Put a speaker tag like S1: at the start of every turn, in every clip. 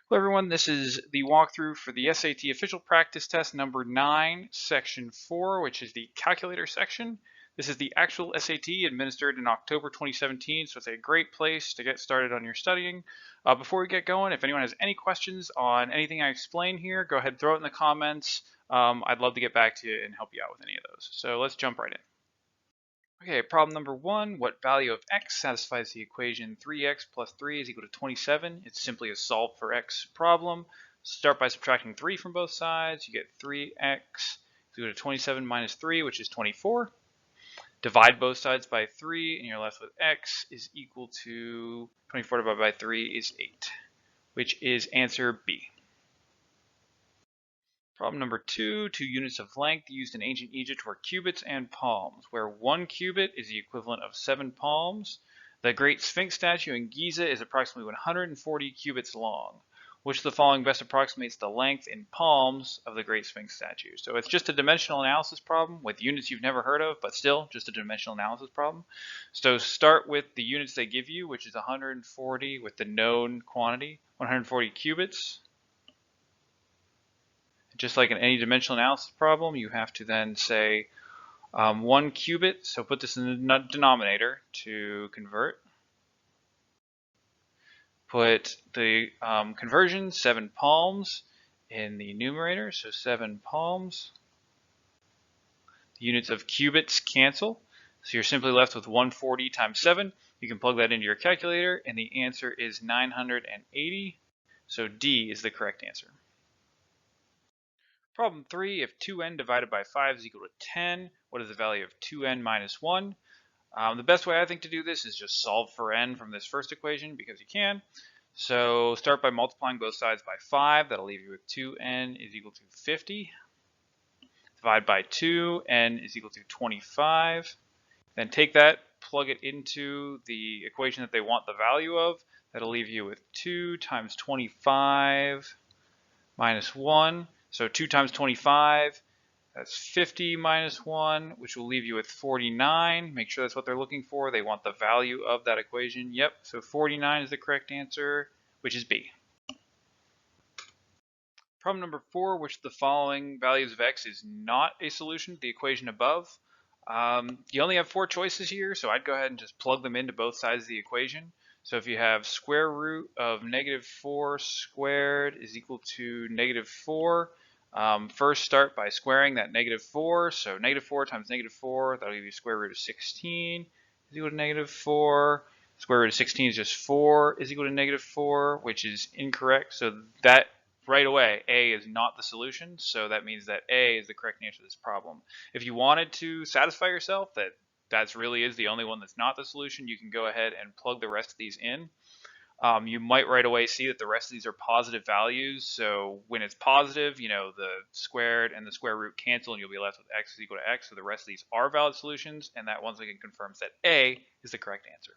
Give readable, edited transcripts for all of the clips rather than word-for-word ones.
S1: Hello everyone, this is the walkthrough for the SAT official practice test number 9, section 4, which is the calculator section. This is the actual SAT administered in October 2017, so it's a great place to get started on your studying. Before we get going, if anyone has any questions on anything I explain here, go ahead and throw it in the comments. I'd love to get back to you and help you out with any of those. So let's jump right in. Okay, problem number 1, what value of x satisfies the equation 3x plus 3 is equal to 27? It's simply a solve for x problem. Start by subtracting 3 from both sides. You get 3x is equal to 27 minus 3, which is 24. Divide both sides by 3, and you're left with x is equal to 24 divided by 3 is 8, which is answer B. Problem number 2, 2 units of length used in ancient Egypt were cubits and palms, where 1 cubit is the equivalent of 7 palms. The Great Sphinx statue in Giza is approximately 140 cubits long. Which of the following best approximates the length in palms of the Great Sphinx statue? So it's just a dimensional analysis problem with units you've never heard of, but still just a dimensional analysis problem. So start with the units they give you, which is 140 with the known quantity, 140 cubits. Just like in any dimensional analysis problem, you have to then say 1 cubit, so put this in the denominator to convert. Put the conversion, 7 palms, in the numerator, so 7 palms. The units of cubits cancel, so you're simply left with 140 times 7. You can plug that into your calculator, and the answer is 980, so D is the correct answer. Problem 3, if 2n divided by 5 is equal to 10, what is the value of 2n minus 1? The best way I think to do this is just solve for n from this first equation because you can. So start by multiplying both sides by 5. That'll leave you with 2n is equal to 50. Divide by 2, n is equal to 25. Then take that, plug it into the equation that they want the value of. That'll leave you with 2 times 25 minus 1. So 2 times 25, that's 50 minus 1, which will leave you with 49. Make sure that's what they're looking for. They want the value of that equation. Yep, so 49 is the correct answer, which is B. Problem number 4, which of the following values of x is not a solution to the equation above? You only have 4 choices here, so I'd go ahead and just plug them into both sides of the equation. So if you have square root of negative 4 squared is equal to negative 4, first start by squaring that negative 4. So negative 4 times negative 4, that'll give you square root of 16 is equal to negative 4. Square root of 16 is just 4 is equal to negative 4, which is incorrect. So that right away, A is not the solution. So that means that A is the correct answer to this problem. If you wanted to satisfy yourself that really is the only one that's not the solution, you can go ahead and plug the rest of these in. You might right away see that the rest of these are positive values. So when it's positive, you know, the squared and the square root cancel and you'll be left with x is equal to x. So the rest of these are valid solutions, and that once again confirms that A is the correct answer.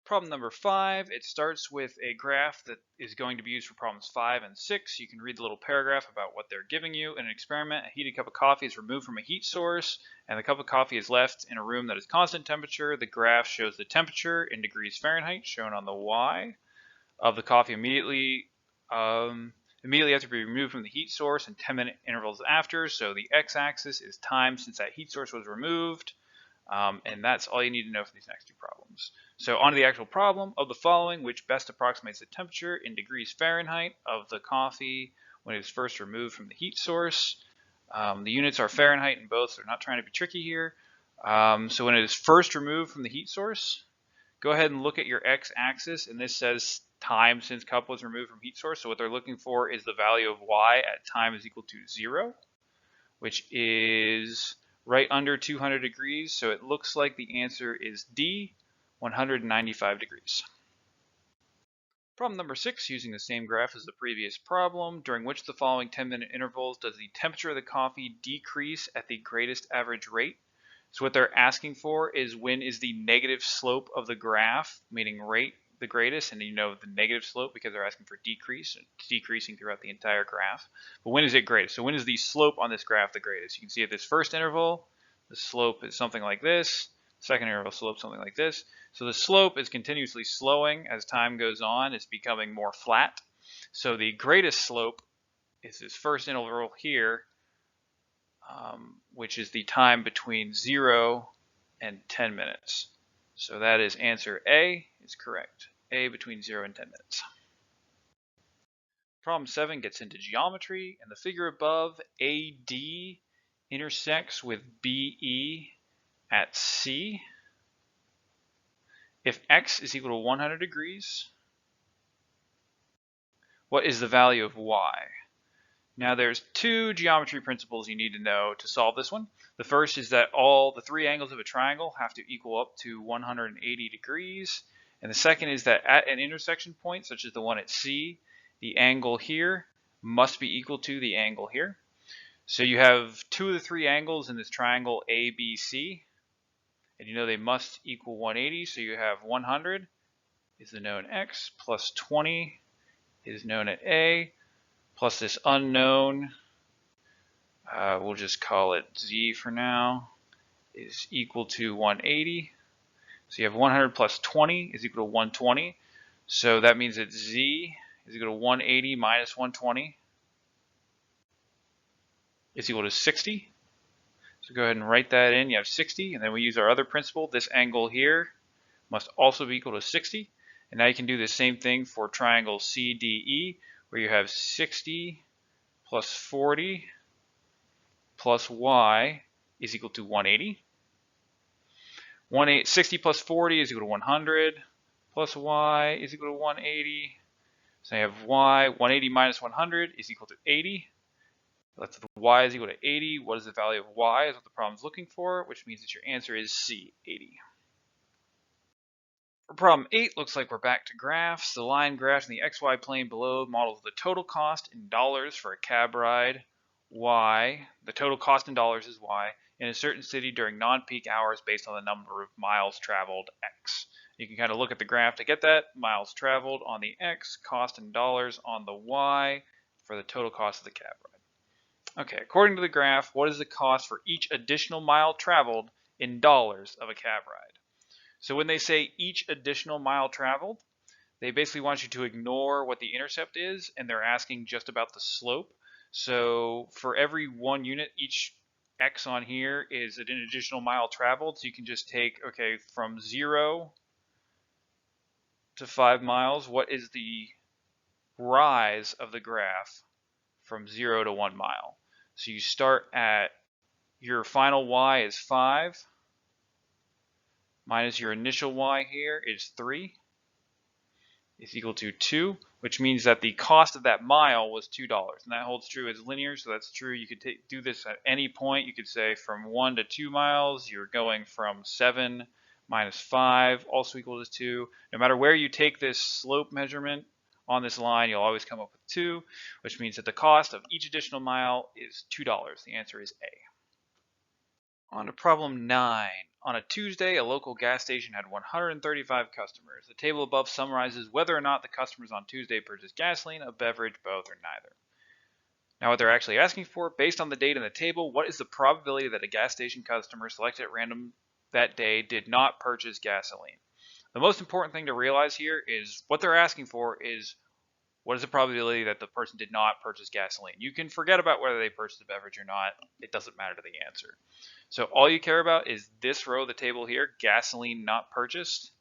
S1: Problem number 5, it starts with a graph that is going to be used for problems 5 and 6. You can read the little paragraph about what they're giving you. In an experiment, a heated cup of coffee is removed from a heat source, and the cup of coffee is left in a room that is constant temperature. The graph shows the temperature in degrees Fahrenheit, shown on the Y, of the coffee immediately have to be removed from the heat source in 10-minute intervals after. So the x-axis is time since that heat source was removed. And that's all you need to know for these next 2 problems. So on to the actual problem. Of the following, which best approximates the temperature in degrees Fahrenheit of the coffee when it was first removed from the heat source? The units are Fahrenheit in both, so they're not trying to be tricky here. So when it is first removed from the heat source, go ahead and look at your x-axis, and this says time since cup was removed from heat source. So what they're looking for is the value of y at time is equal to 0, which is right under 200 degrees, so it looks like the answer is D, 195 degrees. Problem number 6, using the same graph as the previous problem, during which the following 10-minute intervals does the temperature of the coffee decrease at the greatest average rate? So what they're asking for is when is the negative slope of the graph, meaning rate, the greatest, and you know the negative slope because they're asking for decrease. It's decreasing throughout the entire graph. But when is it greatest? So when is the slope on this graph the greatest? You can see at this first interval, the slope is something like this. Second interval slope, something like this. So the slope is continuously slowing as time goes on. It's becoming more flat. So the greatest slope is this first interval here, which is the time between 0 and 10 minutes. So that is answer A is correct. A between 0 and 10 minutes. Problem 7 gets into geometry, and the figure above, AD, intersects with BE at C. If X is equal to 100 degrees, what is the value of Y? Now there's two geometry principles you need to know to solve this one. The first is that all the three angles of a triangle have to equal up to 180 degrees. And the second is that at an intersection point, such as the one at C, the angle here must be equal to the angle here. So you have two of the three angles in this triangle ABC, and you know they must equal 180, so you have 100 is the known X, plus 20 is known at A, plus this unknown, we'll just call it Z for now, is equal to 180. So you have 100 plus 20 is equal to 120. So that means that Z is equal to 180 minus 120 is equal to 60. So go ahead and write that in. You have 60, and then we use our other principle. This angle here must also be equal to 60. And now you can do the same thing for triangle CDE, where you have 60 plus 40 plus Y is equal to 180. 60 plus 40 is equal to 100, plus Y is equal to 180. So I have Y, 180 minus 100 is equal to 80. Let's Y is equal to 80. What is the value of Y is what the problem is looking for, which means that your answer is C, 80. For problem 8, looks like we're back to graphs. The line graph in the XY plane below models the total cost in dollars for a cab ride, Y. The total cost in dollars is Y in a certain city during non-peak hours based on the number of miles traveled, X. You can kind of look at the graph to get that. Miles traveled on the X, cost in dollars on the Y for the total cost of the cab ride. Okay, according to the graph, what is the cost for each additional mile traveled in dollars of a cab ride? So when they say each additional mile traveled, they basically want you to ignore what the intercept is, and they're asking just about the slope. So for every 1 unit, each X on here is an additional mile traveled. So you can just take, okay, from 0 to 5 miles, what is the rise of the graph from 0 to 1 mile? So you start at your final Y is 5, minus your initial Y here is 3, is equal to 2, which means that the cost of that mile was $2. And that holds true as linear, so that's true. You could do this at any point. You could say from 1 to 2 miles, you're going from 7 minus 5, also equal to 2. No matter where you take this slope measurement on this line, you'll always come up with 2, which means that the cost of each additional mile is $2. The answer is A. On to problem 9. On a Tuesday, a local gas station had 135 customers. The table above summarizes whether or not the customers on Tuesday purchased gasoline, a beverage, both, or neither. Now what they're actually asking for, based on the data in the table, what is the probability that a gas station customer selected at random that day did not purchase gasoline? The most important thing to realize here is what they're asking for is what is the probability that the person did not purchase gasoline? You can forget about whether they purchased a beverage or not. It doesn't matter to the answer. So all you care about is this row of the table here, gasoline not purchased.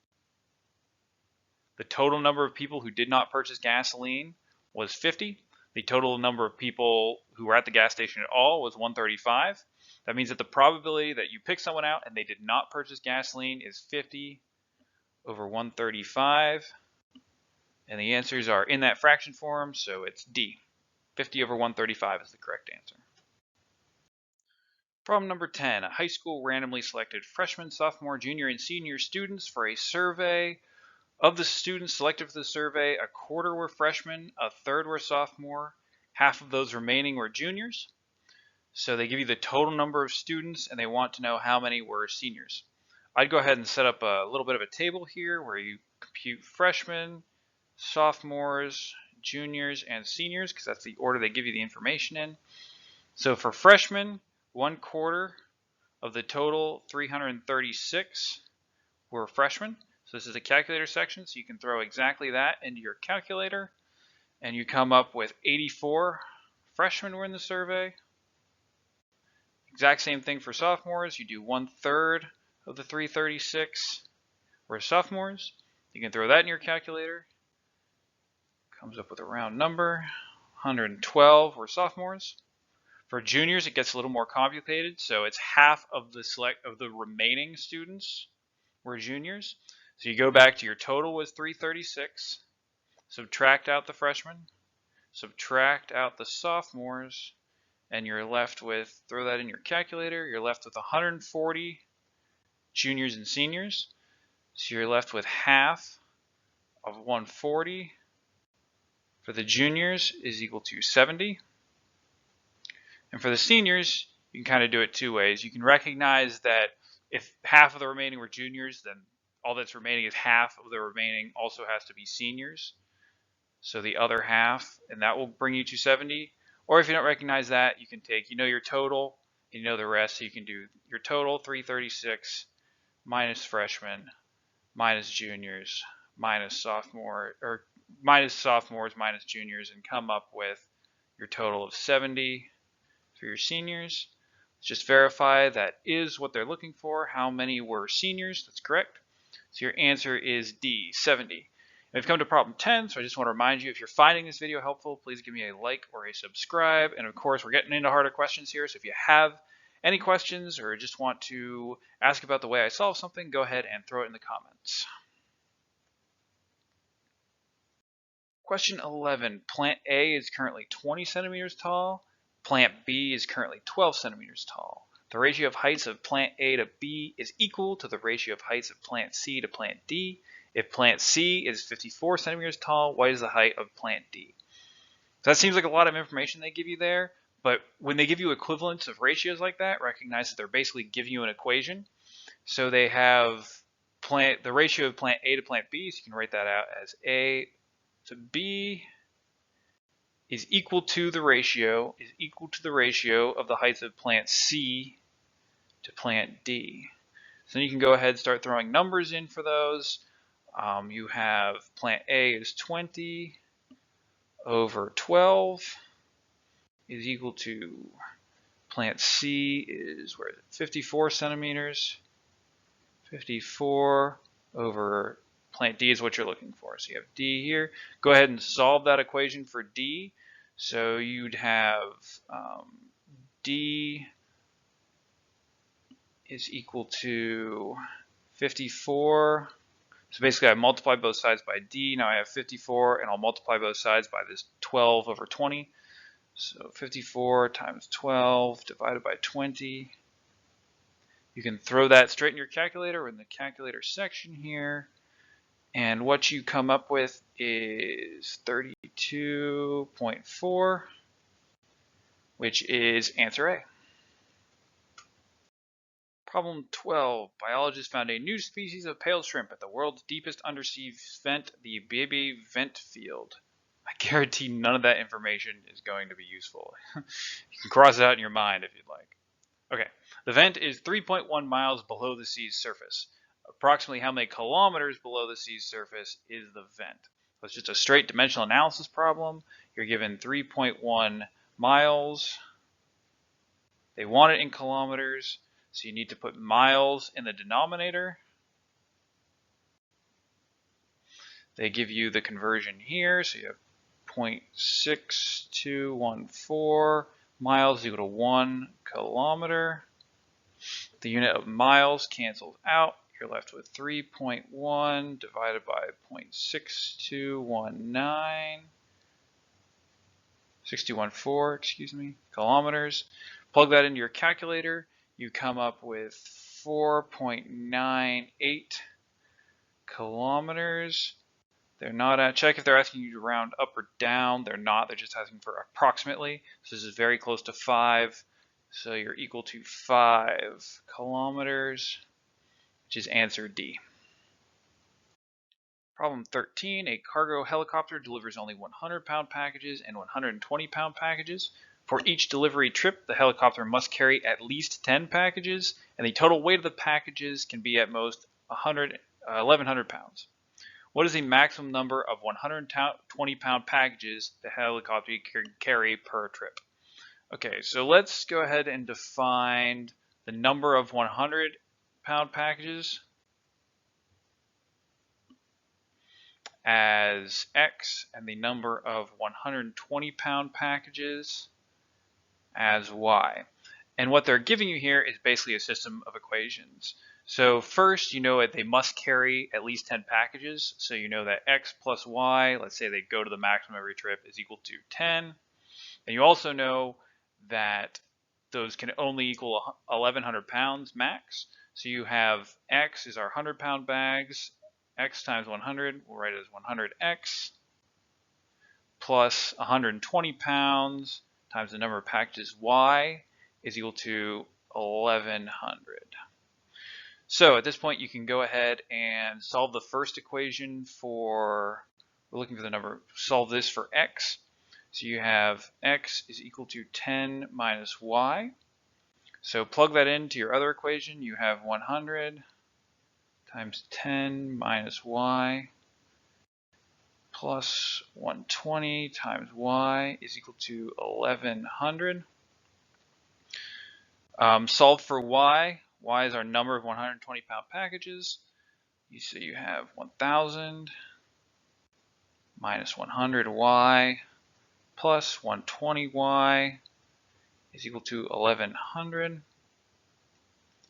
S1: The total number of people who did not purchase gasoline was 50. The total number of people who were at the gas station at all was 135. That means that the probability that you pick someone out and they did not purchase gasoline is 50 over 135. And the answers are in that fraction form, so it's D. 50 over 135 is the correct answer. Problem number 10. A high school randomly selected freshman, sophomore, junior, and senior students for a survey. Of the students selected for the survey, a quarter were freshmen, a third were sophomore, half of those remaining were juniors. So they give you the total number of students, and they want to know how many were seniors. I'd go ahead and set up a little bit of a table here where you compute freshmen, sophomores, juniors, and seniors, because that's the order they give you the information in. So for freshmen, 1/4 Of the total, 336 were freshmen. So this is a calculator section, so you can throw exactly that into your calculator, and you come up with 84 freshmen were in the survey. Exact same thing for sophomores. You do 1/3 of the 336 were sophomores. You can throw that in your calculator. Comes up with a round number. 112 were sophomores. For juniors, it gets a little more complicated. So it's half of the remaining students were juniors. So you go back to your total was 336. Subtract out the freshmen. Subtract out the sophomores. And you're left with, throw that in your calculator, you're left with 140 juniors and seniors. So you're left with half of 140 for the juniors is equal to 70. And for the seniors, you can kind of do it two ways. You can recognize that if half of the remaining were juniors, then all that's remaining is half of the remaining also has to be seniors. So the other half, and that will bring you to 70. Or if you don't recognize that, you can take, your total, and the rest, so you can do your total, 336, minus freshmen, minus juniors, minus sophomores, minus juniors, and come up with your total of 70 for your seniors. Just verify that is what they're looking for. How many were seniors? That's correct. So your answer is D, 70. We've come to problem 10, so I just want to remind you, if you're finding this video helpful, please give me a like or a subscribe. And of course, we're getting into harder questions here, so if you have any questions or just want to ask about the way I solve something, go ahead and throw it in the comments. Question 11, plant A is currently 20 centimeters tall. Plant B is currently 12 centimeters tall. The ratio of heights of plant A to B is equal to the ratio of heights of plant C to plant D. If plant C is 54 centimeters tall, what is the height of plant D? So that seems like a lot of information they give you there, but when they give you equivalence of ratios like that, recognize that they're basically giving you an equation. So they have the ratio of plant A to plant B, so you can write that out as A to B is equal to the ratio of the heights of plant C to plant D. So you can go ahead and start throwing numbers in for those. You have plant A is 20 over 12 is equal to plant C is, 54 centimeters. 54 over plant D is what you're looking for. So you have D here. Go ahead and solve that equation for D. So you'd have D is equal to 54. So basically I multiply both sides by D. Now I have 54 and I'll multiply both sides by this 12 over 20. So 54 times 12 divided by 20. You can throw that straight in your calculator or in the calculator section here. And what you come up with is 32.4, which is answer A. Problem 12. Biologists found a new species of pale shrimp at the world's deepest undersea vent, the Baby Vent Field. I guarantee none of that information is going to be useful. You can cross it out in your mind if you'd like. Okay, the vent is 3.1 miles below the sea's surface. Approximately how many kilometers below the sea's surface is the vent? So it's just a straight dimensional analysis problem. You're given 3.1 miles. They want it in kilometers. So you need to put miles in the denominator. They give you the conversion here. So you have 0.6214 miles equal to 1 kilometer. The unit of miles cancels out. You're left with 3.1 divided by 0.6214, 6214, kilometers. Plug that into your calculator. You come up with 4.98 kilometers. They're not at, check if they're asking you to round up or down. They're not, they're just asking for approximately. So this is very close to 5. So you're equal to 5 kilometers, which is answer D. Problem 13, a cargo helicopter delivers only 100-pound packages and 120-pound packages. For each delivery trip, the helicopter must carry at least 10 packages, and the total weight of the packages can be at most 1,100 pounds. What is the maximum number of 120-pound packages the helicopter can carry per trip? Okay, so let's go ahead and define the number of 100-pound packages as X and the number of 120-pound packages as Y. And what they're giving you here is basically a system of equations. So first, you know that they must carry at least 10 packages. So you know that X plus Y, let's say they go to the maximum every trip, is equal to 10. And you also know that those can only equal 1,100 pounds max. So you have X is our 100-pound bags, X times 100, we'll write it as 100X, plus 120 pounds times the number of packages Y is equal to 1,100. So at this point, you can go ahead and solve the first equation for, we're looking for the number, solve this for X. So you have X is equal to 10 minus Y. So plug that into your other equation. You have 100 times 10 minus Y plus 120 times Y is equal to 1,100. Solve for Y. Y is our number of 120-pound packages. So you have 1,000 minus 100Y plus 120Y is equal to 1,100.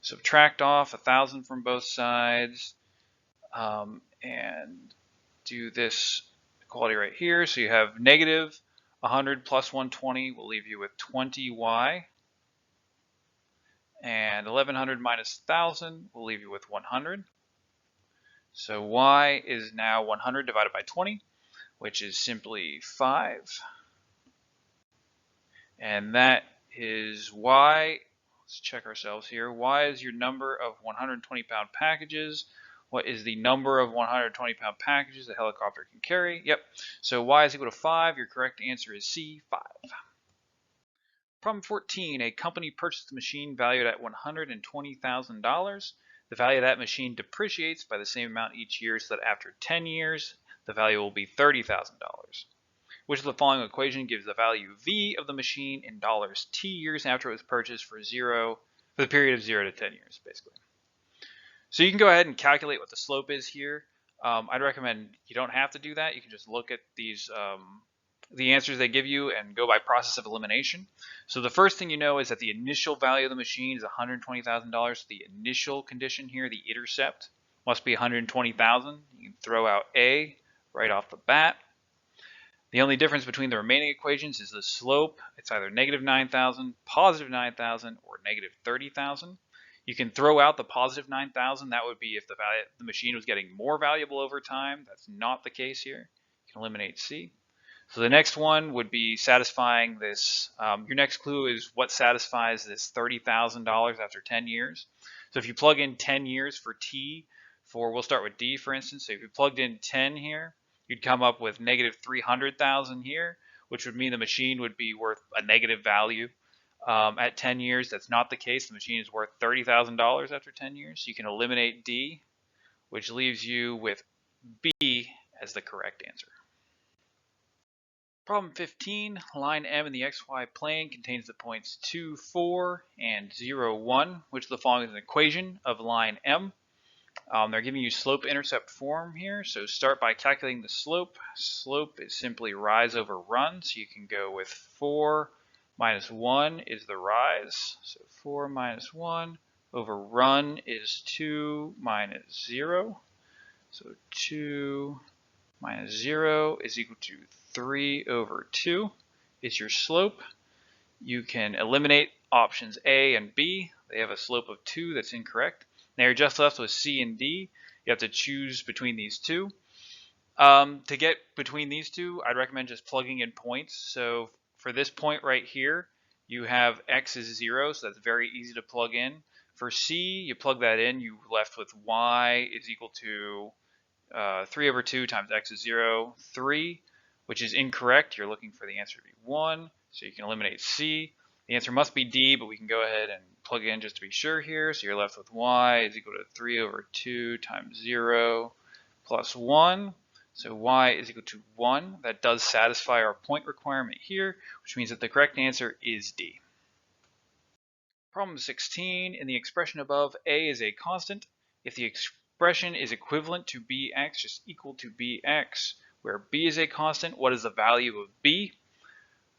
S1: Subtract off 1,000 from both sides and do this equality right here. So you have negative 100 plus 120 will leave you with 20Y. And 1,100 minus 1,000 will leave you with 100. So Y is now 100 divided by 20, which is simply 5. And that is Y. Let's check ourselves here. Y is your number of 120-pound packages. What is the number of 120-pound packages the helicopter can carry? Yep. So Y is equal to 5. Your correct answer is C, 5. Problem 14, a company purchased a machine valued at $120,000. The value of that machine depreciates by the same amount each year, so that after 10 years, the value will be $30,000. Which of the following equation gives the value V of the machine in dollars T years after it was purchased for the period of 0 to 10 years, basically. So you can go ahead and calculate what the slope is here. I'd recommend you don't have to do that. You can just look at these the answers they give you and go by process of elimination. So the first thing you know is that the initial value of the machine is $120,000. The initial condition here, the intercept, must be $120,000. You can throw out A right off the bat. The only difference between the remaining equations is the slope. It's either negative 9,000, positive 9,000, or negative 30,000. You can throw out the positive 9,000. That would be if the machine was getting more valuable over time. That's not the case here. You can eliminate C. So the next one would be satisfying this. Your next clue is what satisfies this $30,000 after 10 years. So if you plug in 10 years for T, we'll start with D for instance. So if you plugged in 10 here, you'd come up with negative 300,000 here, which would mean the machine would be worth a negative value. At 10 years, that's not the case. The machine is worth $30,000 after 10 years. So you can eliminate D, which leaves you with B as the correct answer. Problem 15, line M in the XY plane contains the points 2, 4, and 0, 1, which of the following is an equation of line M. They're giving you slope-intercept form here, so start by calculating the slope. Slope is simply rise over run, so you can go with 4 minus 1 is the rise, so 4 minus 1 over run is 2 minus 0, so 2 minus 0 is equal to 3 over 2 is your slope. You can eliminate options A and B. They have a slope of 2. That's incorrect. Now you're just left with C and D. You have to choose between these two. To get between these two, I'd recommend just plugging in points. So for this point right here, you have X is 0, so that's very easy to plug in. For C, you plug that in, you're left with Y is equal to 3 over 2 times X is 0, 3. which is incorrect. You're looking for the answer to be 1, so you can eliminate C. The answer must be D, but we can go ahead and plug in just to be sure here. So you're left with y is equal to 3 over 2 times 0 plus 1. So y is equal to 1. That does satisfy our point requirement here, which means that the correct answer is D. Problem 16, in the expression above, a is a constant. If the expression is equivalent to bx, just equal to bx, where b is a constant, what is the value of b?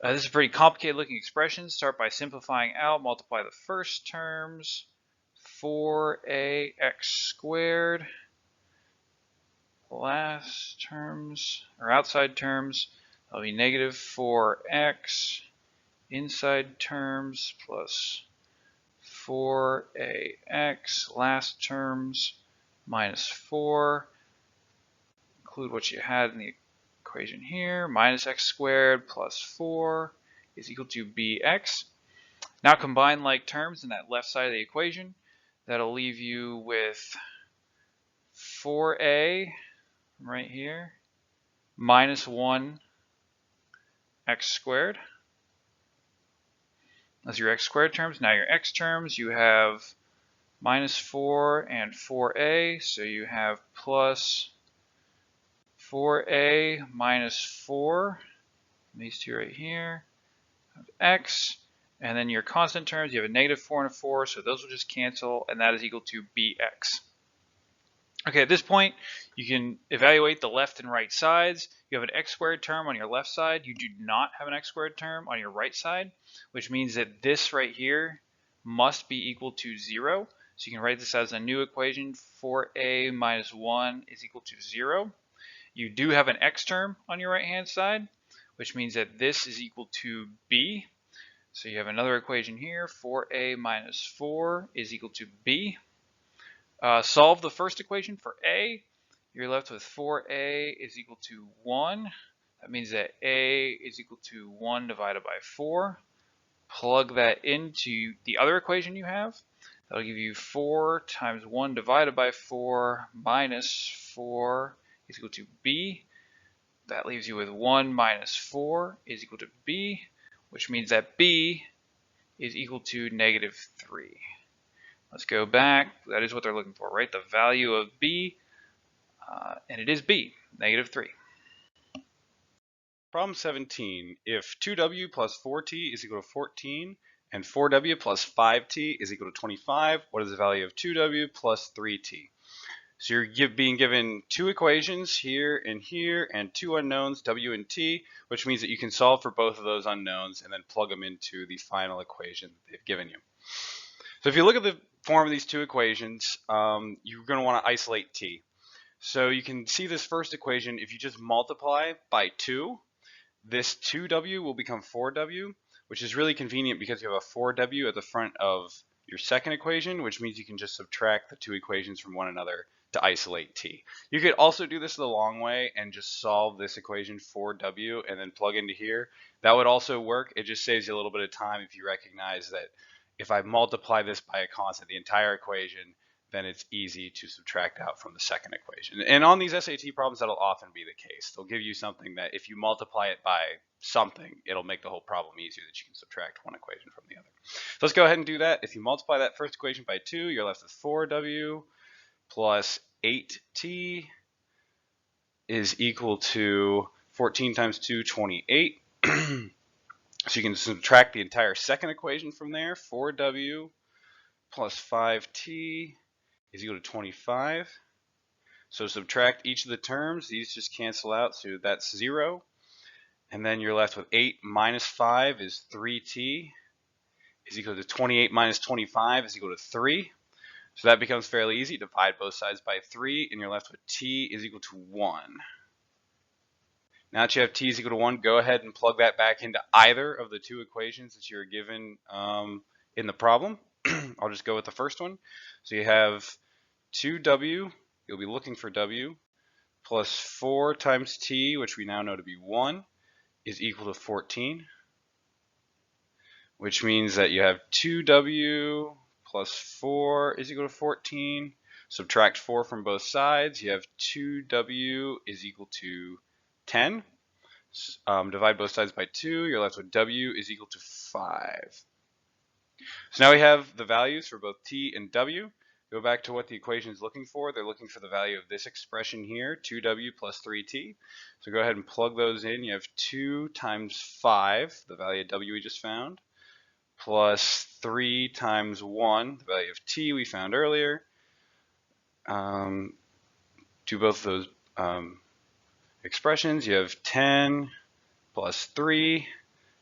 S1: This is a pretty complicated looking expression. Start by simplifying out, multiply the first terms, 4ax squared, last terms, or outside terms, that'll be negative 4x, inside terms plus 4ax, last terms, minus 4, include what you had in the equation here, minus x squared plus 4 is equal to bx. Now combine like terms in that left side of the equation. That'll leave you with 4a right here minus 1 x squared. That's your x squared terms. Now your x terms, you have minus 4 and 4a, so you have plus 4a minus 4, these two right here, x, and then your constant terms, you have a negative 4 and a 4, so those will just cancel, and that is equal to bx. Okay, at this point, you can evaluate the left and right sides. You have an x squared term on your left side. You do not have an x squared term on your right side, which means that this right here must be equal to 0. So you can write this as a new equation, 4a minus 1 is equal to 0. You do have an x term on your right-hand side, which means that this is equal to b. So you have another equation here, 4a minus 4 is equal to b. Solve the first equation for a. You're left with 4a is equal to 1. That means that a is equal to 1 divided by 4. Plug that into the other equation you have. That'll give you 4 times 1 divided by 4 minus 4 is equal to b. That leaves you with 1 minus 4 is equal to b, which means that b is equal to negative 3. Let's go back. That is what they're looking for, right? The value of b, and it is b, negative 3.
S2: Problem 17. If 2w plus 4t is equal to 14 and 4w plus 5t is equal to 25, what is the value of 2w plus 3t? So you're being given two equations here and two unknowns, w and t, which means that you can solve for both of those unknowns and then plug them into the final equation that they've given you. So if you look at the form of these two equations, you're going to want to isolate t. So you can see this first equation, if you just multiply by 2, this 2w will become 4w, which is really convenient because you have a 4w at the front of your second equation, which means you can just subtract the two equations from one another to isolate t. You could also do this the long way and just solve this equation 4w and then plug into here. That would also work. It just saves you a little bit of time if you recognize that if I multiply this by a constant, the entire equation, then it's easy to subtract out from the second equation. And on these SAT problems, that'll often be the case. They'll give you something that if you multiply it by something, it'll make the whole problem easier that you can subtract one equation from the other. So let's go ahead and do that. If you multiply that first equation by 2, you're left with 4w plus 8t is equal to 14 times 2, 28. So you can subtract the entire second equation from there. 4w plus 5t is equal to 25. So subtract each of the terms. These just cancel out, so that's 0. And then you're left with 8 minus 5 is 3t is equal to 28 minus 25 is equal to 3. So that becomes fairly easy. Divide both sides by 3, and you're left with t is equal to 1. Now that you have t is equal to 1, go ahead and plug that back into either of the two equations that you're given in the problem. I'll just go with the first one. So you have 2w, you'll be looking for w, plus 4 times t, which we now know to be 1, is equal to 14, which means that you have 2w plus 4 is equal to 14. Subtract 4 from both sides. You have 2w is equal to 10. Divide both sides by 2, you're left with W is equal to 5. So now we have the values for both T and W. Go back to what the equation is looking for. They're looking for the value of this expression here, 2W plus 3T. So go ahead and plug those in. You have 2 times 5, the value of W we just found, plus 3 times 1, the value of T we found earlier. Do both of those expressions. You have 10 plus 3,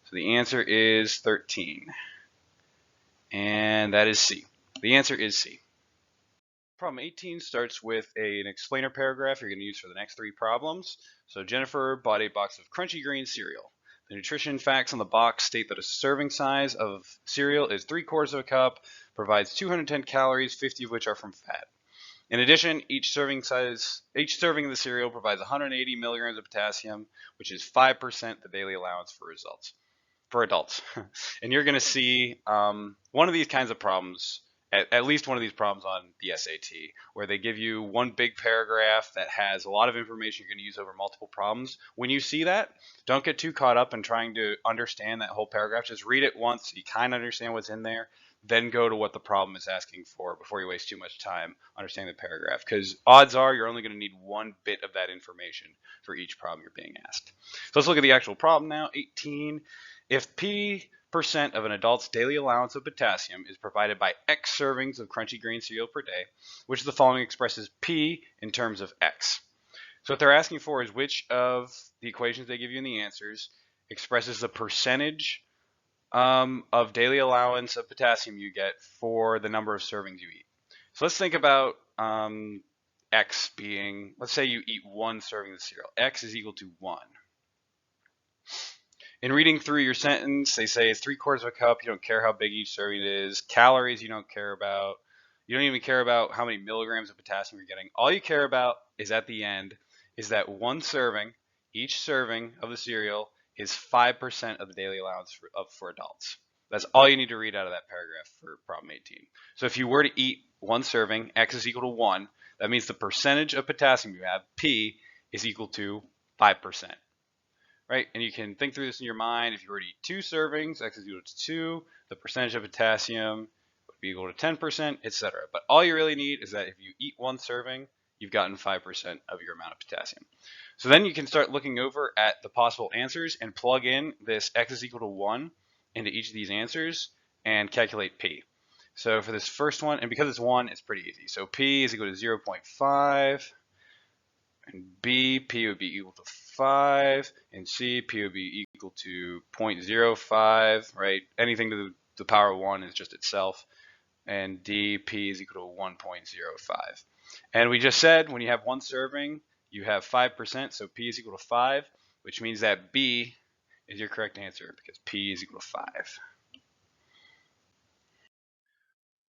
S2: so the answer is 13. And that is C. The answer is C. Problem 18 starts with an explainer paragraph you're going to use for the next 3 problems. So Jennifer bought a box of crunchy green cereal. The nutrition facts on the box state that a serving size of cereal is 3/4 of a cup, provides 210 calories, 50 of which are from fat. In addition, each serving of the cereal provides 180 milligrams of potassium, which is 5% the daily allowance for adults. And you're going to see one of these kinds of problems, at least one of these problems on the SAT, where they give you one big paragraph that has a lot of information you're going to use over multiple problems. When you see that, don't get too caught up in trying to understand that whole paragraph. Just read it once so you kind of understand what's in there. Then go to what the problem is asking for before you waste too much time understanding the paragraph, because odds are you're only going to need one bit of that information for each problem you're being asked. So let's look at the actual problem now. 18. If P% of an adult's daily allowance of potassium is provided by X servings of crunchy green cereal per day, which of the following expresses P in terms of X? So what they're asking for is which of the equations they give you in the answers expresses the percentage of daily allowance of potassium you get for the number of servings you eat. So let's think about X being, let's say you eat 1 serving of cereal. X is equal to 1. In reading through your sentence, they say it's 3/4 of a cup. You don't care how big each serving is. Calories you don't care about. You don't even care about how many milligrams of potassium you're getting. All you care about is at the end is that 1 serving, each serving of the cereal is 5% of the daily allowance for adults. That's all you need to read out of that paragraph for problem 18. So if you were to eat 1 serving, X is equal to 1, that means the percentage of potassium you have, P, is equal to 5%. Right? And you can think through this in your mind. If you were to eat 2 servings, X is equal to 2, the percentage of potassium would be equal to 10%, etc. But all you really need is that if you eat 1 serving, you've gotten 5% of your amount of potassium. So then you can start looking over at the possible answers and plug in this X is equal to 1 into each of these answers and calculate P. So for this first one, and because it's 1, it's pretty easy. So P is equal to 0.5. And B, P would be equal to 5, and C, P would be equal to 0.05, right? Anything to the power of 1 is just itself. And D, P is equal to 1.05. And we just said when you have 1 serving, you have 5%, so P is equal to 5, which means that B is your correct answer because P is equal to 5.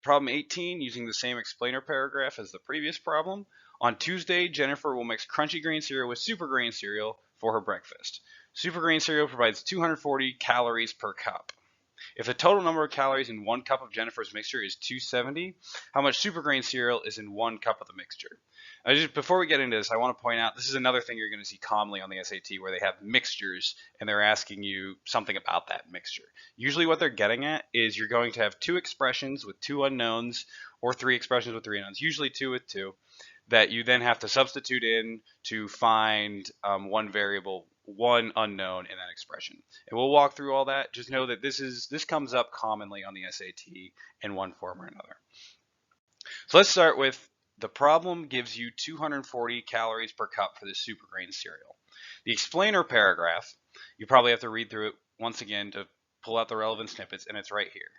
S2: Problem 18, using the same explainer paragraph as the previous problem. On Tuesday, Jennifer will mix crunchy green cereal with super green cereal for her breakfast. Super green cereal provides 240 calories per cup. If the total number of calories in 1 cup of Jennifer's mixture is 270, how much super green cereal is in 1 cup of the mixture? Before we get into this, I want to point out this is another thing you're going to see commonly on the SAT where they have mixtures and they're asking you something about that mixture. Usually what they're getting at is you're going to have 2 expressions with 2 unknowns or 3 expressions with 3 unknowns, usually 2 with 2, that you then have to substitute in to find one variable, one unknown in that expression. And we'll walk through all that. Just know that this comes up commonly on the SAT in one form or another. So let's start with the problem gives you 240 calories per cup for this super grain cereal. The explainer paragraph, you probably have to read through it once again to pull out the relevant snippets, and it's right here.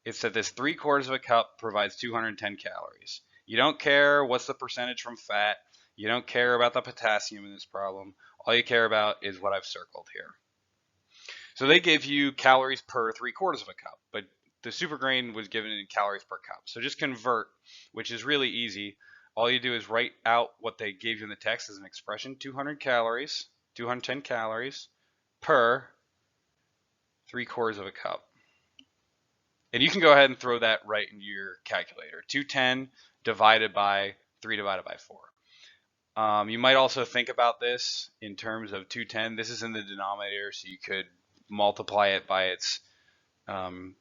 S2: It's that this 3/4 of a cup provides 210 calories. You don't care what's the percentage from fat. You don't care about the potassium in this problem. All you care about is what I've circled here. So they give you calories per 3/4 of a cup, but the super grain was given in calories per cup. So just convert, which is really easy. All you do is write out what they gave you in the text as an expression, 210 calories per 3/4 of a cup. And you can go ahead and throw that right into your calculator. 210 divided by 3 divided by 4. You might also think about this in terms of 210. This is in the denominator, so you could multiply it by its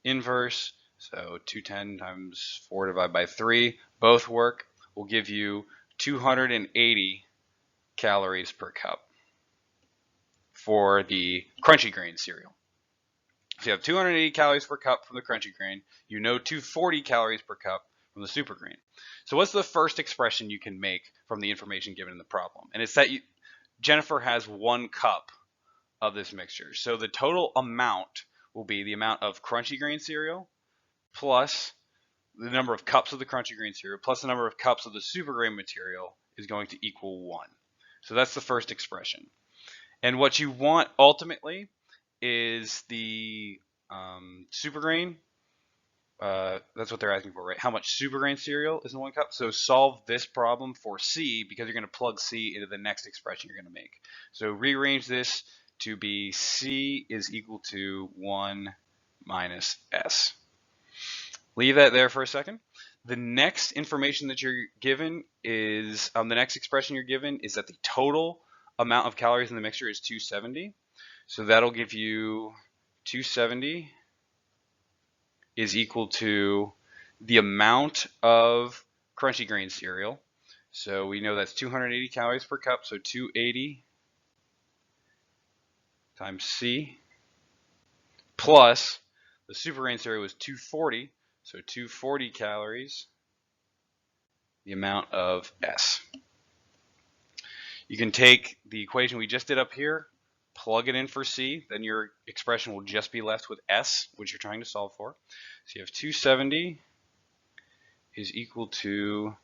S2: inverse. So 210 times 4 divided by 3, both work, will give you 280 calories per cup for the crunchy grain cereal. So you have 280 calories per cup from the crunchy grain. You know 240 calories per cup from the super grain. So what's the first expression you can make from the information given in the problem? And it's that Jennifer has 1 cup of this mixture. So the total amount will be the amount of crunchy grain cereal plus the number of cups of the crunchy grain cereal plus the number of cups of the super grain material is going to equal 1. So that's the first expression. And what you want ultimately is the super grain. That's what they're asking for, right? How much super grain cereal is in 1 cup? So solve this problem for C because you're going to plug C into the next expression you're going to make. So rearrange this to be C is equal to 1 minus S. Leave that there for a second. The next information that you're given is, the next expression you're given is that the total amount of calories in the mixture is 270. So that'll give you 270 is equal to the amount of crunchy grain cereal. So we know that's 280 calories per cup, so 280 times C plus the super grain cereal was 240, so 240 calories, the amount of S. You can take the equation we just did up here, plug it in for C, then your expression will just be left with S, which you're trying to solve for. So you have 270 is equal to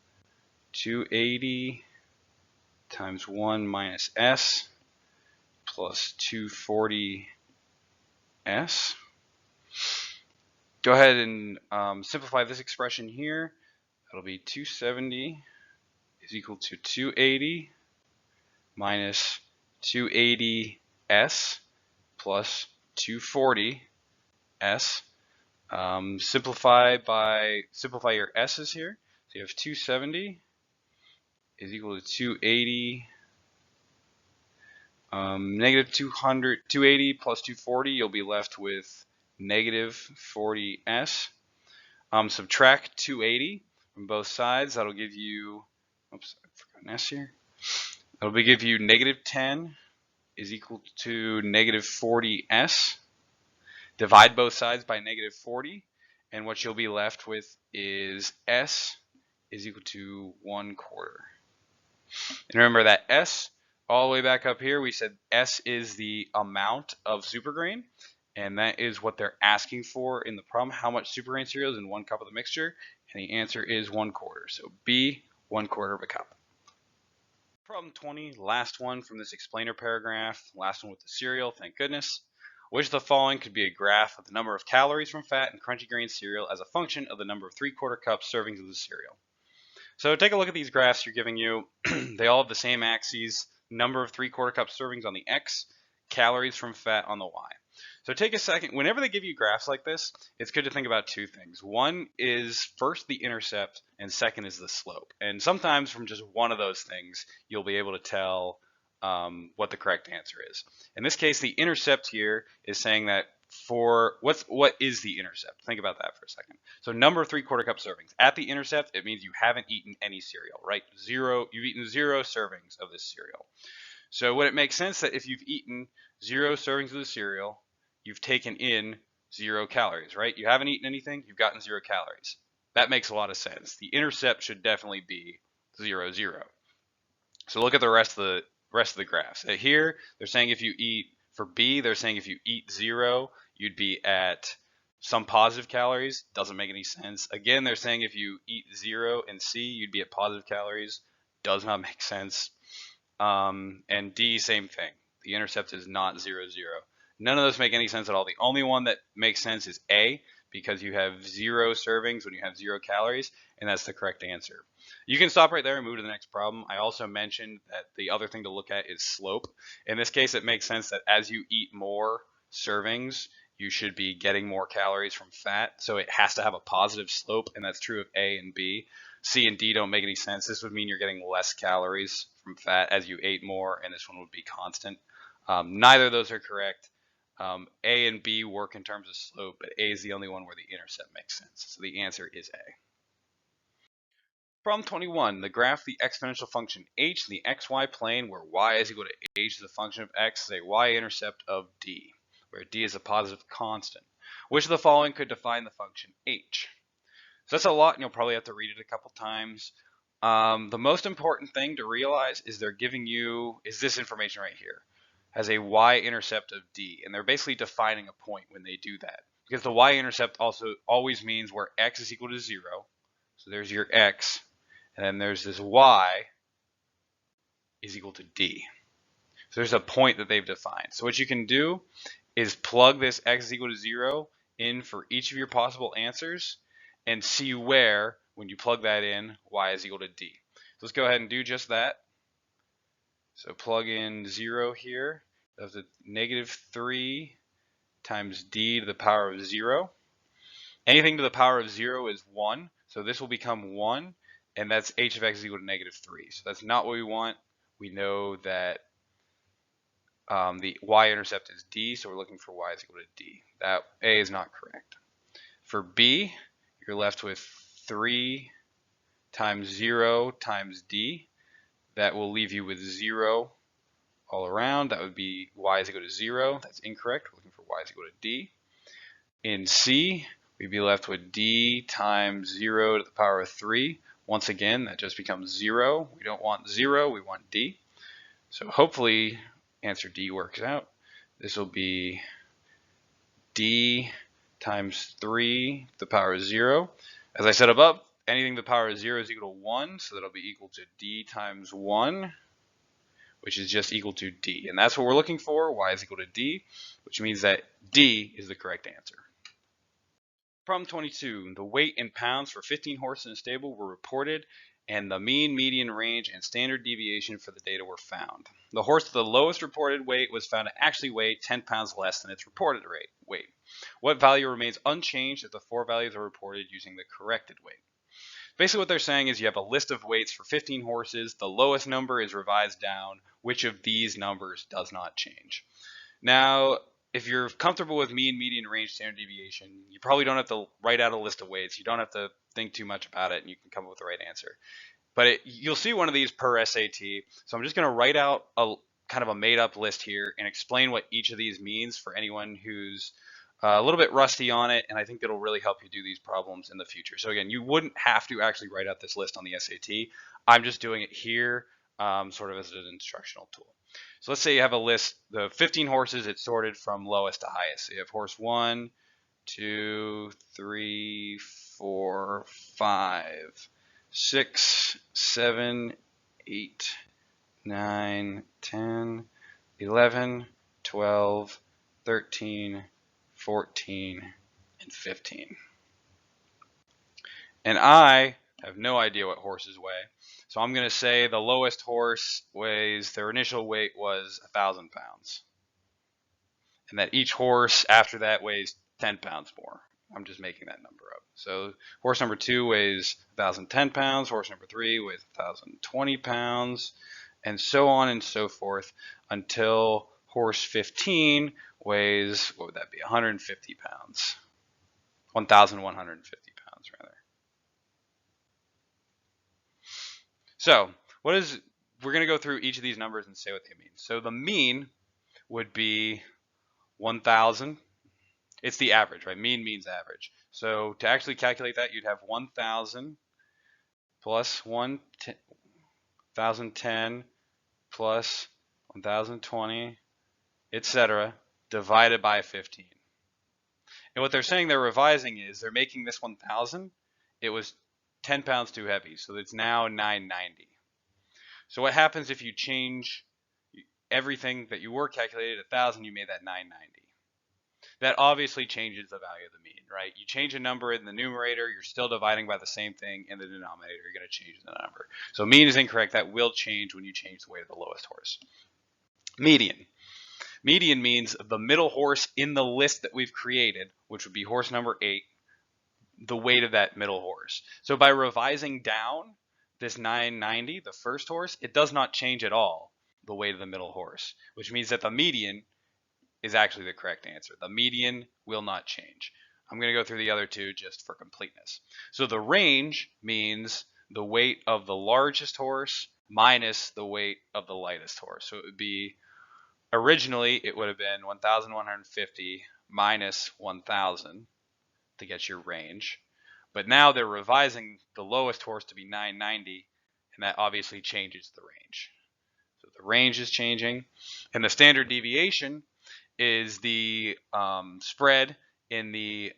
S2: 280 times 1 minus S plus 240 S. Go ahead and simplify this expression here. That'll be 270 is equal to 280 minus 280S plus 240S. Simplify your S's here. So you have 270 is equal to 280 negative 280 plus 240, you'll be left with negative 40S. Subtract 280 from both sides. That'll give you, oops, I forgot an S here. That'll give you negative 10 is equal to negative 40S. Divide both sides by negative 40, and what you'll be left with is S is equal to 1/4. And remember that S, all the way back up here, we said S is the amount of super grain, and that is what they're asking for in the problem. How much super grain cereal is in 1 cup of the mixture? And the answer is 1/4. So B, 1/4 of a cup. Problem 20, last one from this explainer paragraph, last one with the cereal, thank goodness. Which of the following could be a graph of the number of calories from fat and crunchy grain cereal as a function of the number of 3/4 cup servings of the cereal? So take a look at these graphs you're giving you. They all have the same axes, number of 3/4 cup servings on the X, calories from fat on the Y. So take a second. Whenever they give you graphs like this, it's good to think about 2 things. One is first the intercept, and second is the slope. And sometimes from just one of those things, you'll be able to tell what the correct answer is. In this case, the intercept here is saying that for what is the intercept? Think about that for a second. So number of 3/4 cup servings. At the intercept, it means you haven't eaten any cereal, right? You've eaten 0 servings of this cereal. So would it make sense that if you've eaten 0 servings of the cereal, you've taken in 0 calories, right? You haven't eaten anything, you've gotten 0 calories. That makes a lot of sense. The intercept should definitely be 0, 0. So look at the rest of the graphs. Here, they're saying if you eat, for B, they're saying if you eat 0, you'd be at some positive calories. Doesn't make any sense. Again, they're saying if you eat 0 in C, you'd be at positive calories. Does not make sense. And D, same thing. The intercept is not 0, 0. None of those make any sense at all. The only one that makes sense is A, because you have 0 servings when you have 0 calories, and that's the correct answer. You can stop right there and move to the next problem. I also mentioned that the other thing to look at is slope. In this case, it makes sense that as you eat more servings, you should be getting more calories from fat, so it has to have a positive slope, and that's true of A and B. C and D don't make any sense. This would mean you're getting less calories from fat as you ate more, and this one would be constant. Neither of those are correct. A and B work in terms of slope, but A is the only one where the intercept makes sense. So the answer is A. Problem 21, the graph the exponential function h in the xy plane where y is equal to h as a function of x is a y-intercept of d, where d is a positive constant. Which of the following could define the function h? So that's a lot, and you'll probably have to read it a couple times. The most important thing to realize is they're giving you, is this information right here, has a y-intercept of d, and they're basically defining a point when they do that. Because the y-intercept also always means where x is equal to 0, so there's your x, and then there's this y is equal to d. So there's a point that they've defined. So what you can do is plug this x is equal to 0 in for each of your possible answers and see where, when you plug that in, y is equal to d. So let's go ahead and do just that. So plug in 0 here. That's a -3 times d to the power of 0. Anything to the power of 0 is 1. So this will become 1. And that's h of x is equal to -3. So that's not what we want. We know that the y-intercept is d, so we're looking for y is equal to d. That A is not correct. For B, you're left with 3 times 0 times d. That will leave you with 0 all around. That would be y is equal to 0. That's incorrect. We're looking for y is equal to d. In C, we'd be left with d times 0 to the power of 3. Once again, that just becomes 0. We don't want 0, we want d. So hopefully answer D works out. This will be d times 3 to the power of 0. As I said above, anything to the power of 0 is equal to 1, so that'll be equal to d times 1, which is just equal to d. And that's what we're looking for, y is equal to d, which means that D is the correct answer. Problem 22, the weight in pounds for 15 horses in a stable were reported, and the mean, median, range, and standard deviation for the data were found. The horse with the lowest reported weight was found to actually weigh 10 pounds less than its reported weight. What value remains unchanged if the 4 values are reported using the corrected weight? Basically what they're saying is you have a list of weights for 15 horses, the lowest number is revised down, which of these numbers does not change? Now, if you're comfortable with mean, median, range, standard deviation, you probably don't have to write out a list of weights. You don't have to think too much about it, and you can come up with the right answer. But you'll see one of these per SAT. So I'm just going to write out a kind of a made-up list here and explain what each of these means for anyone who's a little bit rusty on it, and I think it'll really help you do these problems in the future. So again, you wouldn't have to actually write out this list on the SAT. I'm just doing it here sort of as an instructional tool. So let's say you have a list, the 15 horses, it's sorted from lowest to highest. So you have horse 1, 2, 3, 4, 5, 6, 7, 8, 9, 10, 11, 12, 13, 14, and 15. And I have no idea what horses weigh. So I'm going to say the lowest horse weighs, their initial weight was 1,000 pounds. And that each horse after that weighs 10 pounds more. I'm just making that number up. So horse number 2 weighs 1,010 pounds. Horse number 3 weighs 1,020 pounds. And so on and so forth until horse 15 weighs, what would that be, 150 pounds. 1,150 pounds, rather. So we're going to go through each of these numbers and say what they mean. So the mean would be 1,000. It's the average, right? Mean means average. So to actually calculate that, you'd have 1,000 plus 1,010 plus 1,020, etc., divided by 15. And what they're saying they're revising is they're making this 1,000. It was 10 pounds too heavy, so it's now 990. So what happens if you change everything that you were calculated 1,000, you made that 990? That obviously changes the value of the mean, right? You change a number in the numerator, you're still dividing by the same thing in the denominator, you're going to change the number. So mean is incorrect. That will change when you change the weight of the lowest horse. Median. Median means the middle horse in the list that we've created, which would be horse number 8, the weight of that middle horse. So by revising down this 990, the first horse, it does not change at all the weight of the middle horse, which means that the median is actually the correct answer. The median will not change. I'm going to go through the other two just for completeness. So the range means the weight of the largest horse minus the weight of the lightest horse. So it would be, originally it would have been 1,150 minus 1,000 to get your range. But now they're revising the lowest horse to be 990, and that obviously changes the range. So the range is changing, and the standard deviation is the spread in the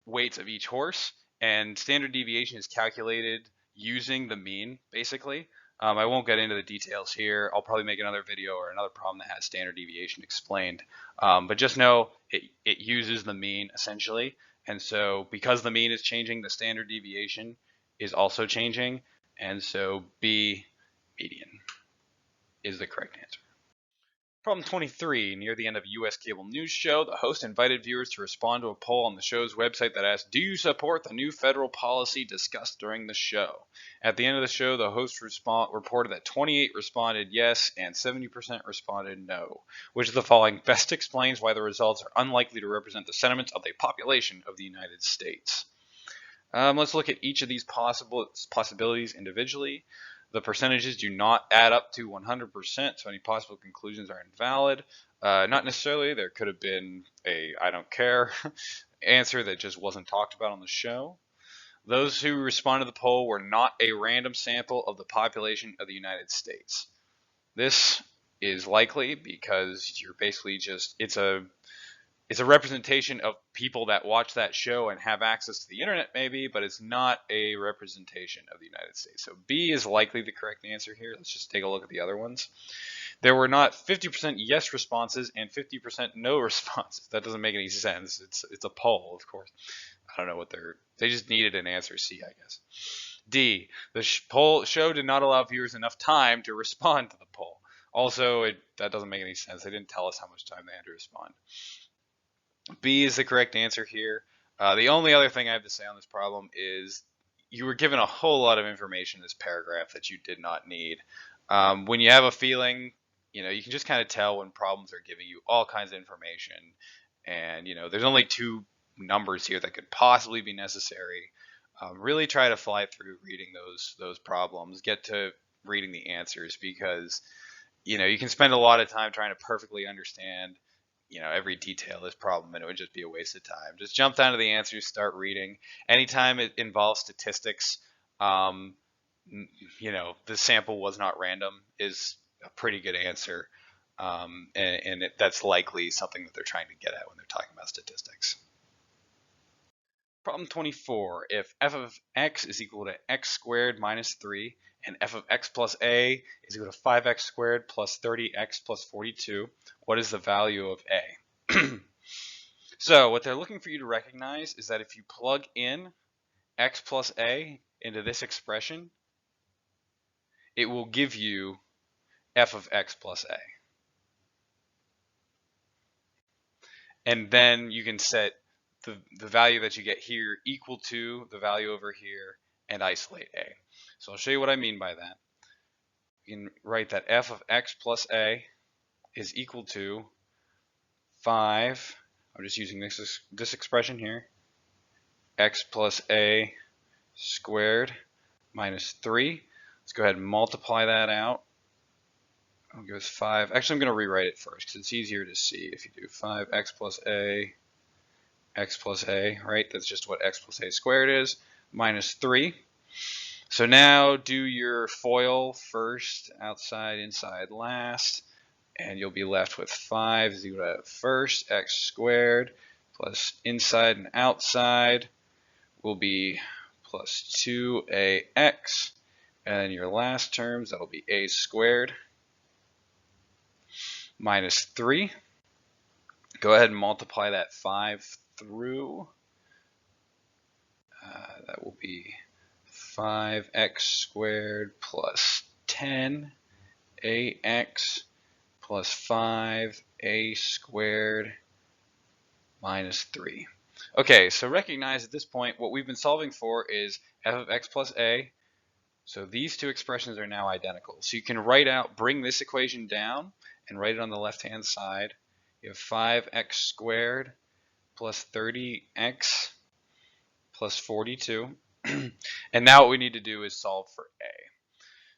S2: weights of each horse, and standard deviation is calculated using the mean, basically. I won't get into the details here. I'll probably make another video or another problem that has standard deviation explained. But just know it uses the mean, essentially. And so because the mean is changing, the standard deviation is also changing. And so B, median, is the correct answer. Problem 23. Near the end of a U.S. cable news show, the host invited viewers to respond to a poll on the show's website that asked, "Do you support the new federal policy discussed during the show?" At the end of the show, the host reported that 28% responded yes and 70% responded no. Which of the following best explains why the results are unlikely to represent the sentiments of the population of the United States? Let's look at each of these possibilities individually. The percentages do not add up to 100%, so any possible conclusions are invalid. Not necessarily. There could have been a "I don't care" answer that just wasn't talked about on the show. Those who responded to the poll were not a random sample of the population of the United States. This is likely because you're basically just, it's a representation of people that watch that show and have access to the internet maybe, but it's not a representation of the United States. So B is likely the correct answer here. Let's just take a look at the other ones. There were not 50% yes responses and 50% no responses. That doesn't make any sense. It's a poll, of course. I don't know what they just needed an answer C, I guess. D, the show did not allow viewers enough time to respond to the poll. Also, that doesn't make any sense. They didn't tell us how much time they had to respond. B is the correct answer here. The only other thing I have to say on this problem is you were given a whole lot of information in this paragraph that you did not need. When you have a feeling, you can just kind of tell when problems are giving you all kinds of information. And, there's only two numbers here that could possibly be necessary. Really try to fly through reading those problems. Get to reading the answers because, you can spend a lot of time trying to perfectly understand every detail of this problem, and it would just be a waste of time. Just jump down to the answers, start reading. Anytime it involves statistics, the sample was not random is a pretty good answer, and that's likely something that they're trying to get at when they're talking about statistics. Problem 24. If f of x is equal to x squared minus 3 and f of x plus a is equal to 5x squared plus 30x plus 42, what is the value of a? So what they're looking for you to recognize is that if you plug in x plus a into this expression, it will give you f of x plus a. And then you can set the value that you get here equal to the value over here and isolate a. So I'll show you what I mean by that. You can write that f of x plus a is equal to 5, I'm just using this expression here, x plus a squared minus 3. Let's go ahead and multiply that out. I'll give us 5. Actually, I'm going to rewrite it first because it's easier to see if you do 5x plus a, x plus a, right? That's just what x plus a squared is, minus 3. So now do your FOIL first, outside, inside, last, and you'll be left with 5 is equal to first x squared plus inside and outside will be plus 2ax, and then your last terms, that'll be a squared minus 3. Go ahead and multiply that 5 through. That will be 5x squared plus 10ax plus 5a squared minus 3. Okay, so recognize at this point what we've been solving for is f of x plus a. So these two expressions are now identical. So you can bring this equation down and write it on the left-hand side. You have 5x squared plus 30x plus 42. And now what we need to do is solve for a.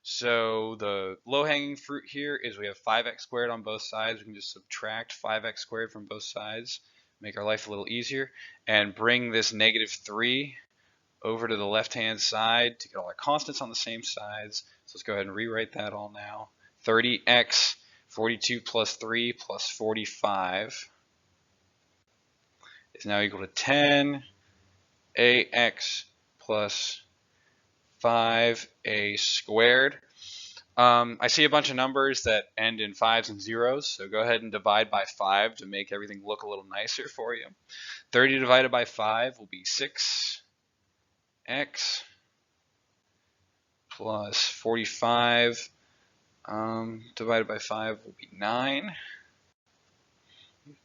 S2: So the low-hanging fruit here is we have 5x squared on both sides. We can just subtract 5x squared from both sides, make our life a little easier, and bring this negative 3 over to the left-hand side to get all our constants on the same sides. So let's go ahead and rewrite that all now. 30x, 42 plus 3 plus 45 is now equal to 10 ax plus 5a squared. I see a bunch of numbers that end in 5s and 0s, so go ahead and divide by 5 to make everything look a little nicer for you. 30 divided by 5 will be 6x plus 45 divided by 5 will be 9.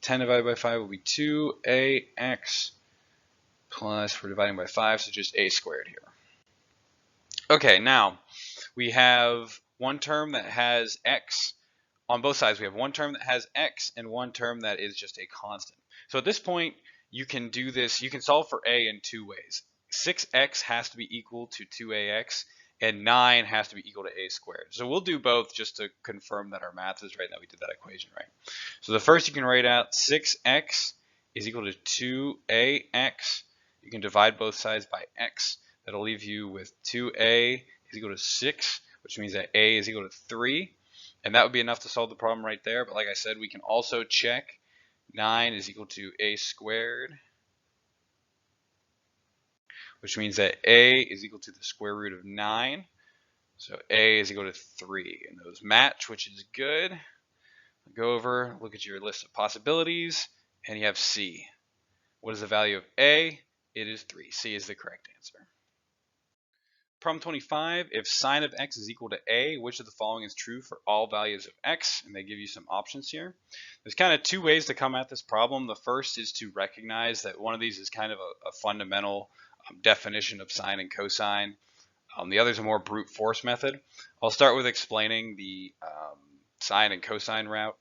S2: 10 divided by 5 will be 2ax plus, we're dividing by 5, so just a squared here. Okay, now we have one term that has x. On both sides, we have one term that has x and one term that is just a constant. So at this point, you can do this, you can solve for a in two ways. 6x has to be equal to 2ax, and 9 has to be equal to a squared. So we'll do both just to confirm that our math is right, that we did that equation right. So the first you can write out 6x is equal to 2ax. You can divide both sides by x. That'll leave you with 2a is equal to 6, which means that a is equal to 3. And that would be enough to solve the problem right there. But like I said, we can also check 9 is equal to a squared, which means that a is equal to the square root of 9. So a is equal to 3. And those match, which is good. Go over, look at your list of possibilities, and you have C. What is the value of a? It is 3. C is the correct answer. Problem 25, if sine of x is equal to a, which of the following is true for all values of x? And they give you some options here. There's kind of two ways to come at this problem. The first is to recognize that one of these is kind of a fundamental definition of sine and cosine. The other is a more brute force method. I'll start with explaining the sine and cosine route.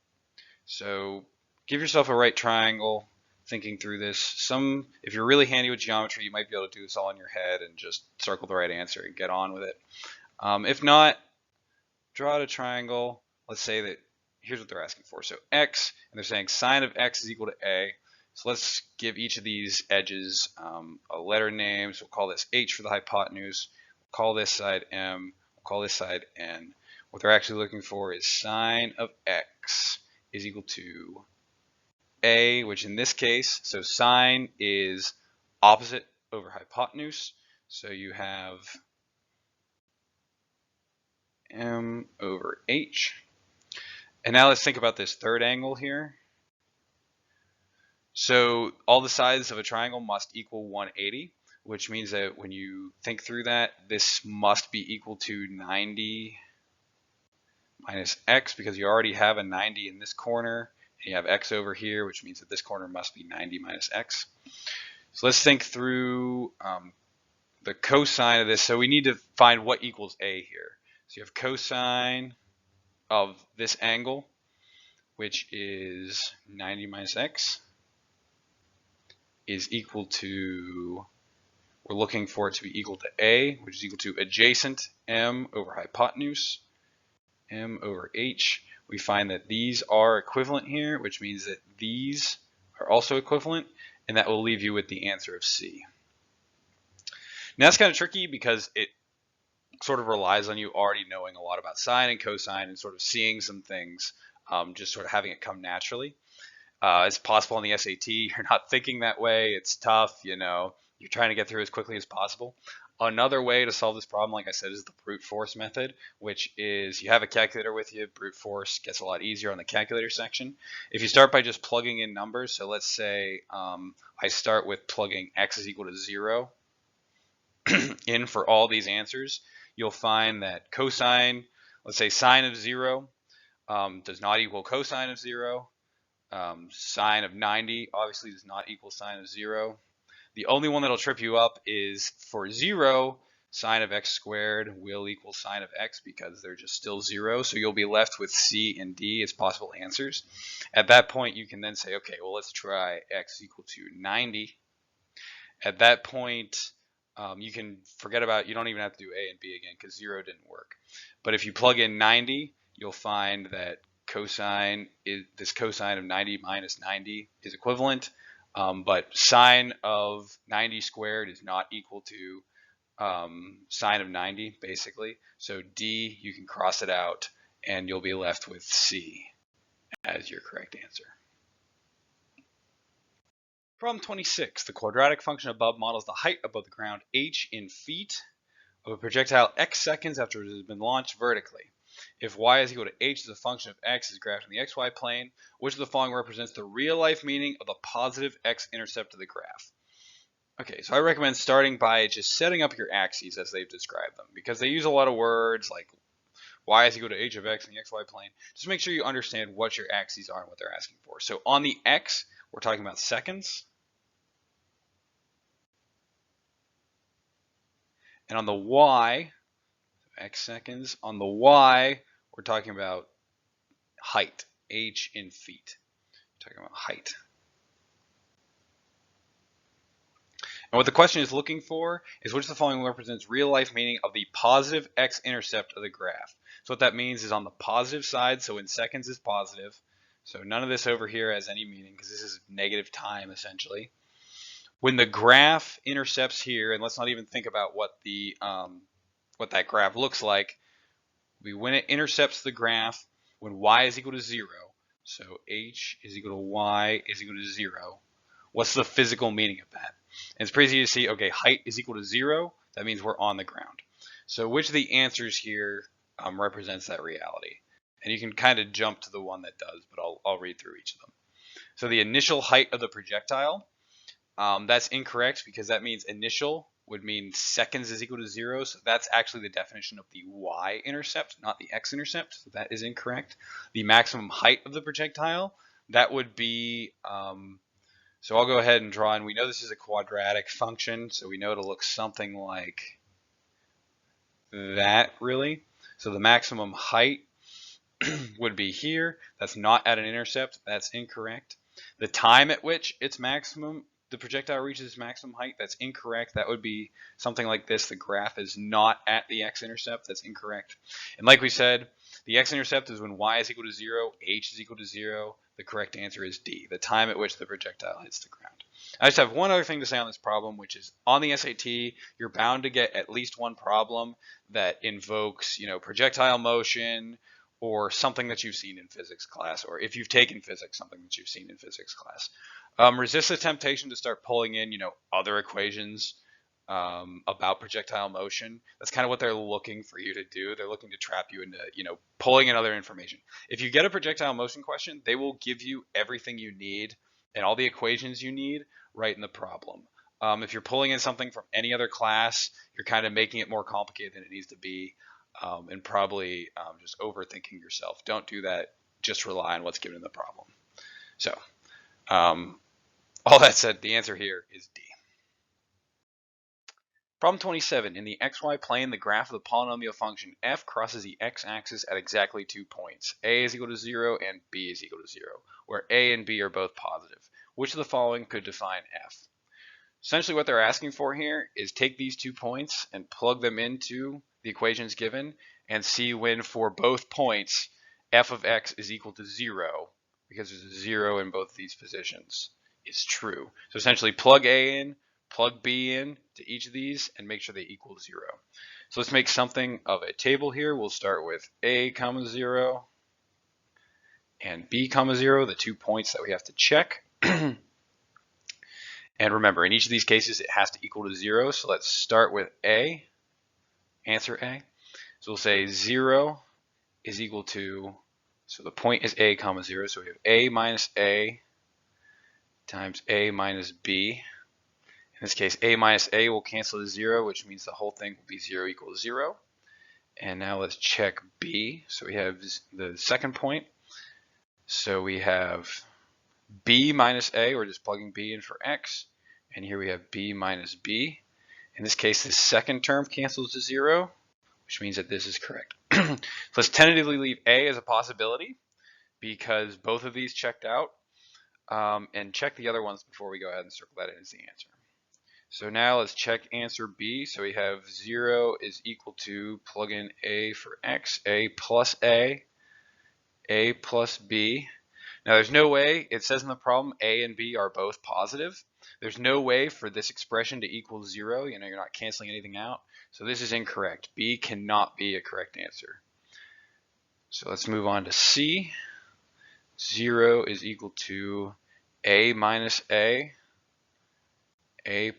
S2: So give yourself a right triangle. Thinking through this. If you're really handy with geometry, you might be able to do this all in your head and just circle the right answer and get on with it. If not, draw out a triangle. Let's say that here's what they're asking for. So x, and they're saying sine of x is equal to a. So let's give each of these edges a letter name. So we'll call this h for the hypotenuse. We'll call this side m. We'll call this side n. What they're actually looking for is sine of x is equal to a, which in this case, so sine is opposite over hypotenuse. So you have m over h. And now let's think about this third angle here. So all the sides of a triangle must equal 180, which means that when you think through that, this must be equal to 90 minus x, because you already have a 90 in this corner. You have x over here, which means that this corner must be 90 minus x. So let's think through the cosine of this. So we need to find what equals a here. So you have cosine of this angle, which is 90 minus x, is equal to, we're looking for it to be equal to a, which is equal to adjacent m over hypotenuse, m over h. We find that these are equivalent here, which means that these are also equivalent, and that will leave you with the answer of C. Now that's kind of tricky because it sort of relies on you already knowing a lot about sine and cosine and sort of seeing some things, just sort of having it come naturally. It's possible on the SAT, you're not thinking that way, it's tough, you know, you're trying to get through as quickly as possible. Another way to solve this problem, like I said, is the brute force method, which is you have a calculator with you. Brute force gets a lot easier on the calculator section. If you start by just plugging in numbers, so let's say I start with plugging x is equal to 0 in for all these answers, you'll find that cosine, let's say sine of 0 does not equal cosine of 0. sine of 90 obviously does not equal sine of 0. The only one that'll trip you up is for 0, sine of x squared will equal sine of x because they're just still 0. So you'll be left with C and D as possible answers. At that point, you can then say, okay, well, let's try x equal to 90. At that point, you can forget about, you don't even have to do A and B again because 0 didn't work. But if you plug in 90, you'll find that this cosine of 90 minus 90 is equivalent. But sine of 90 squared is not equal to sine of 90, basically. So D, you can cross it out, and you'll be left with C as your correct answer. Problem 26. The quadratic function above models the height above the ground h in feet of a projectile x seconds after it has been launched vertically. If y is equal to h as a function of x is graphed in the xy plane, which of the following represents the real-life meaning of the positive x-intercept of the graph? Okay, so I recommend starting by just setting up your axes as they've described them, because they use a lot of words like y is equal to h of x in the xy plane. Just make sure you understand what your axes are and what they're asking for. So on the x, we're talking about seconds. And on the y, x seconds, on the y, we're talking about height, h in feet. We're talking about height. And what the question is looking for is which of the following represents real-life meaning of the positive x-intercept of the graph. So what that means is on the positive side, so in seconds is positive. So none of this over here has any meaning because this is negative time essentially. When the graph intercepts here, and let's not even think about what that graph looks like, when it intercepts the graph, when y is equal to 0, so h is equal to y is equal to 0, what's the physical meaning of that? And it's pretty easy to see, okay, height is equal to 0, that means we're on the ground. So which of the answers here represents that reality? And you can kind of jump to the one that does, but I'll read through each of them. So the initial height of the projectile, that's incorrect because that means initial would mean seconds is equal to 0. So that's actually the definition of the y-intercept, not the x-intercept. So that is incorrect. The maximum height of the projectile, that would be, so I'll go ahead and draw, and we know this is a quadratic function, so we know it'll look something like that, really. So the maximum height would be here. That's not at an intercept. That's incorrect. The time at which it's maximum, the projectile reaches its maximum height, that's incorrect. That would be something like this. The graph is not at the x-intercept. That's incorrect. And like we said, the x-intercept is when y is equal to 0, h is equal to 0. The correct answer is D, the time at which the projectile hits the ground. I just have one other thing to say on this problem, which is on the SAT, you're bound to get at least one problem that invokes, projectile motion or something that you've seen in physics class, or if you've taken physics, something that you've seen in physics class. Resist the temptation to start pulling in, other equations about projectile motion. That's kind of what they're looking for you to do. They're looking to trap you into, pulling in other information. If you get a projectile motion question, they will give you everything you need and all the equations you need right in the problem. If you're pulling in something from any other class, you're kind of making it more complicated than it needs to be, and probably just overthinking yourself. Don't do that. Just rely on what's given in the problem. So, all that said, the answer here is D. Problem 27. In the xy plane, the graph of the polynomial function f crosses the x-axis at exactly 2 points. A is equal to 0 and b is equal to 0, where a and b are both positive. Which of the following could define f? Essentially what they're asking for here is take these 2 points and plug them into the equations given and see when for both points f of x is equal to 0, because there's a 0 in both of these positions, is true. So essentially plug a in, plug b in to each of these and make sure they equal 0. So let's make something of a table here. We'll start with a comma 0 and b comma 0, the 2 points that we have to check. And remember, in each of these cases, it has to equal to 0. So let's start with A, answer A. So we'll say 0 is equal to, so the point is A comma 0. So we have A minus A times A minus B. In this case, A minus A will cancel to 0, which means the whole thing will be 0 equals 0. And now let's check B. So we have the second point. So we have b minus a, we're just plugging b in for x, and here we have b minus b. In this case, this second term cancels to 0, which means that this is correct. So let's tentatively leave a as a possibility because both of these checked out, and check the other ones before we go ahead and circle that in as the answer. So now let's check answer B. So we have 0 is equal to, plug in a for x, a plus b. Now there's no way, it says in the problem a and b are both positive. There's no way for this expression to equal 0. You know, you're not canceling anything out. So this is incorrect. B cannot be a correct answer. So let's move on to C. 0 is equal to a minus a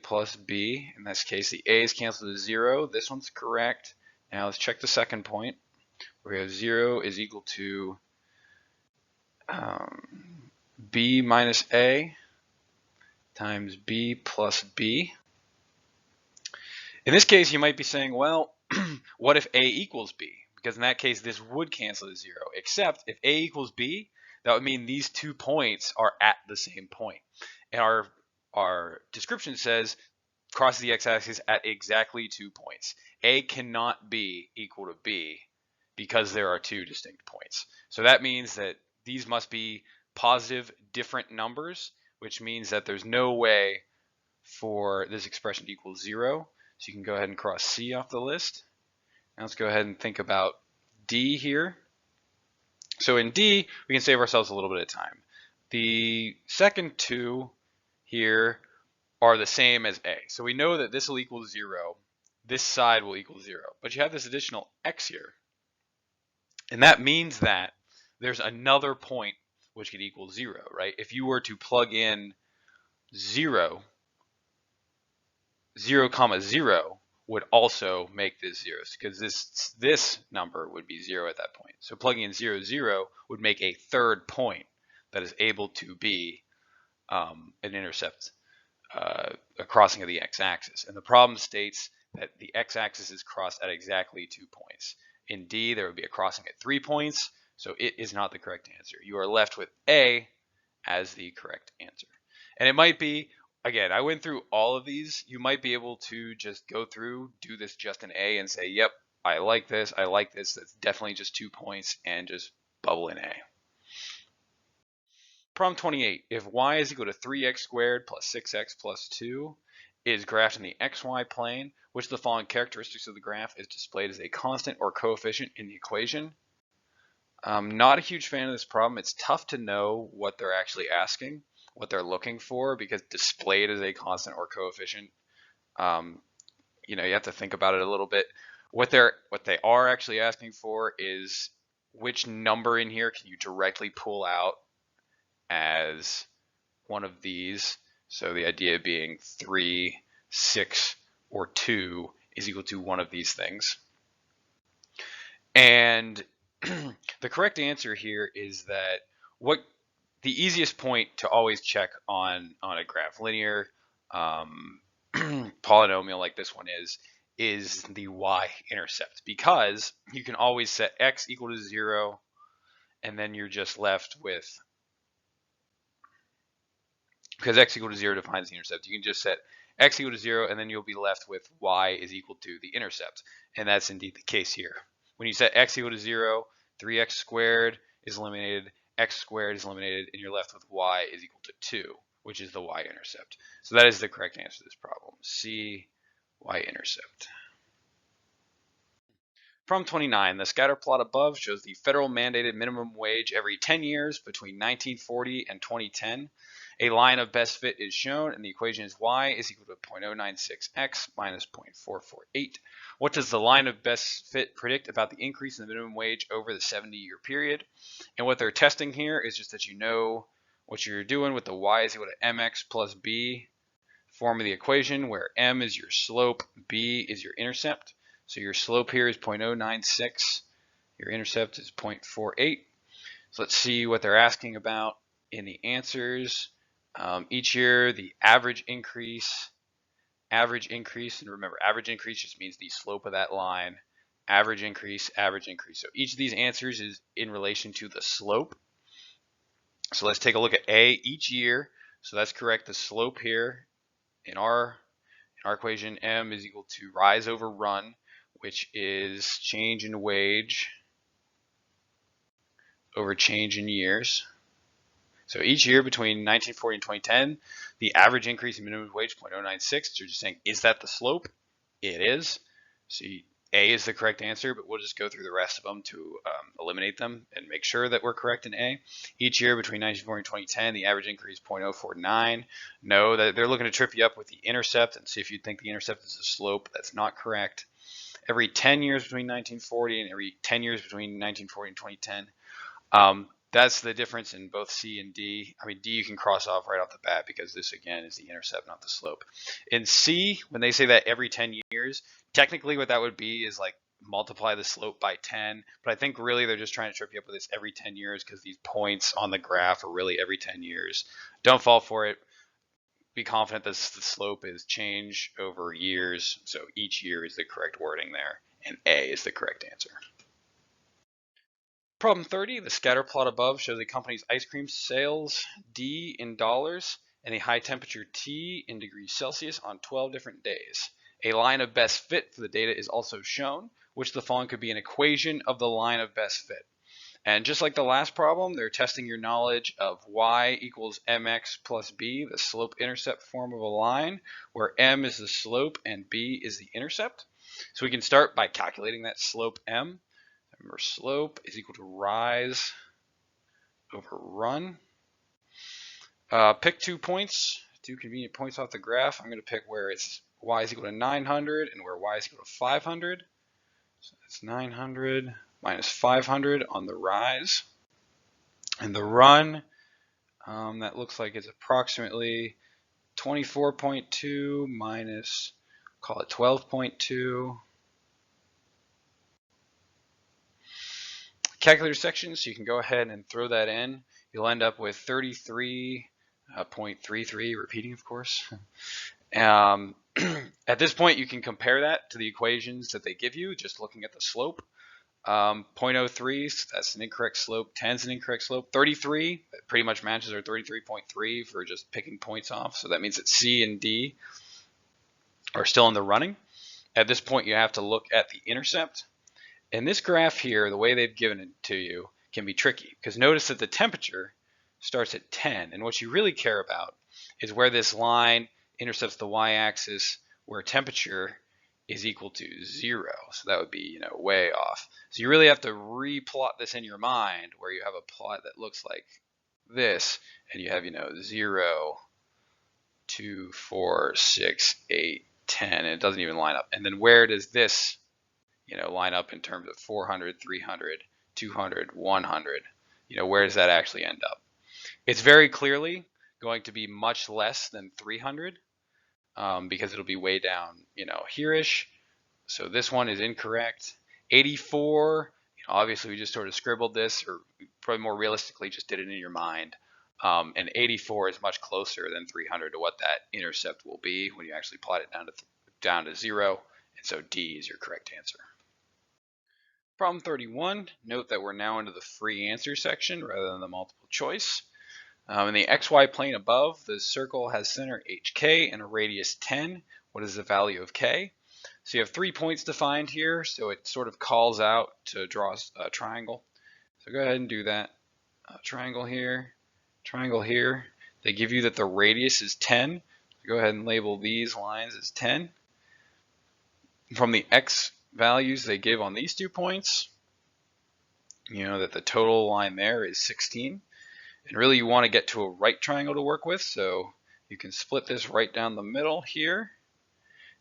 S2: plus b. In this case, the a is canceled to 0. This one's correct. Now let's check the second point. We have 0 is equal to b minus a times b plus b. In this case, you might be saying, well, what if a equals b? Because in that case, this would cancel to 0. Except if a equals b, that would mean these 2 points are at the same point. And our description says cross the x-axis at exactly 2 points. A cannot be equal to b because there are 2 distinct points. So that means that these must be positive different numbers, which means that there's no way for this expression to equal 0. So you can go ahead and cross C off the list. Now let's go ahead and think about D here. So in D, we can save ourselves a little bit of time. The second 2 here are the same as A. So we know that this will equal 0. This side will equal 0. But you have this additional x here. And that means that there's another point which could equal 0, right? If you were to plug in 0, 0, 0 would also make this 0, because this number would be 0 at that point. So plugging in 0, 0 would make a third point that is able to be an intercept, a crossing of the x-axis. And the problem states that the x-axis is crossed at exactly 2 points. In D, there would be a crossing at 3 points, so it is not the correct answer. You are left with A as the correct answer. And it might be, again, I went through all of these. You might be able to just go through, do this just in A and say, yep, I like this, that's definitely just 2 points, and just bubble in A. Problem 28, if y is equal to 3x squared plus 6x plus 2 is graphed in the xy plane, which of the following characteristics of the graph is displayed as a constant or coefficient in the equation? I'm not a huge fan of this problem. It's tough to know what they're actually asking, what they're looking for, because displayed as a constant or coefficient, you have to think about it a little bit. What they are actually asking for is which number in here can you directly pull out as one of these. So the idea being 3, 6, or 2 is equal to one of these things. And the correct answer here is that the easiest point to always check on a graph, linear, polynomial like this one is the y-intercept, because you can always set x equal to 0, and then you're just left with, because x equal to 0 defines the intercept, you can just set x equal to 0, and then you'll be left with y is equal to the intercept. And that's indeed the case here. When you set x equal to 0, 3x squared is eliminated, x squared is eliminated, and you're left with y is equal to 2, which is the y-intercept. So that is the correct answer to this problem. C, y-intercept. Problem 29, the scatter plot above shows the federal mandated minimum wage every 10 years between 1940 and 2010. A line of best fit is shown, and the equation is y is equal to 0.096x minus 0.448. What does the line of best fit predict about the increase in the minimum wage over the 70-year period? And what they're testing here is just that you know what you're doing with the y is equal to mx plus b form of the equation, where m is your slope, b is your intercept. So your slope here is 0.096, your intercept is 0.48. So let's see what they're asking about in the answers. Each year, the average increase, and remember, average increase just means the slope of that line, average increase. So each of these answers is in relation to the slope. So let's take a look at A each year. So that's correct. The slope here in our equation, M is equal to rise over run, which is change in wage over change in years. So each year between 1940 and 2010, the average increase in minimum wage 0.096. So you're just saying, is that the slope? It is. So A is the correct answer, but we'll just go through the rest of them to eliminate them and make sure that we're correct in A. Each year between 1940 and 2010, the average increase 0.049. No, that they're looking to trip you up with the intercept and see if you think the intercept is a slope. That's not correct. Every 10 years between 1940 and every 10 years between 1940 and 2010. That's the difference in both C and D. I mean, D you can cross off right off the bat because this, again, is the intercept, not the slope. In C, when they say that every 10 years, technically what that would be is like multiply the slope by 10. But I think really they're just trying to trip you up with this every 10 years because these points on the graph are really every 10 years. Don't fall for it. Be confident that the slope is change over years. So each year is the correct wording there. And A is the correct answer. Problem 30, the scatter plot above shows a company's ice cream sales, D in dollars, and a high temperature T in degrees Celsius on 12 different days. A line of best fit for the data is also shown, which of the following could be an equation of the line of best fit. And just like the last problem, they're testing your knowledge of y equals mx plus b, the slope-intercept form of a line, where m is the slope and b is the intercept. So we can start by calculating that slope m. Remember, slope is equal to rise over run. Pick 2 points, 2 convenient points off the graph. I'm going to pick where it's y is equal to 900 and where y is equal to 500. So that's 900 minus 500 on the rise. And the run, that looks like it's approximately 24.2 minus, call it 12.2. Calculator section, so you can go ahead and throw that in. You'll end up with 33.33, repeating of course. At this point you can compare that to the equations that they give you, just looking at the slope. 0.03, that's an incorrect slope. 10 is an incorrect slope. 33, that pretty much matches our 33.3 for just picking points off. So that means that C and D are still in the running. At this point you have to look at the intercept. And this graph here, the way they've given it to you, can be tricky because notice that the temperature starts at 10, and what you really care about is where this line intercepts the y-axis, where temperature is equal to 0. So that would be, way off. So you really have to replot this in your mind, where you have a plot that looks like this, and you have, 0, 2, 4, 6, 8, 10, and it doesn't even line up. And then where does this line up in terms of 400, 300, 200, 100, where does that actually end up? It's very clearly going to be much less than 300 because it'll be way down, here-ish. So this one is incorrect. 84, obviously we just sort of scribbled this, or probably more realistically just did it in your mind. And 84 is much closer than 300 to what that intercept will be when you actually plot it down to 0. And so D is your correct answer. Problem 31, note that we're now into the free answer section rather than the multiple choice. In the xy plane above, the circle has center HK and a radius 10. What is the value of K? So you have 3 points defined here, so it sort of calls out to draw a triangle. So go ahead and do that. Triangle here, triangle here. They give you that the radius is 10. So go ahead and label these lines as 10. From the x values they give on these 2 points, that the total line there is 16. And really you want to get to a right triangle to work with, so you can split this right down the middle here.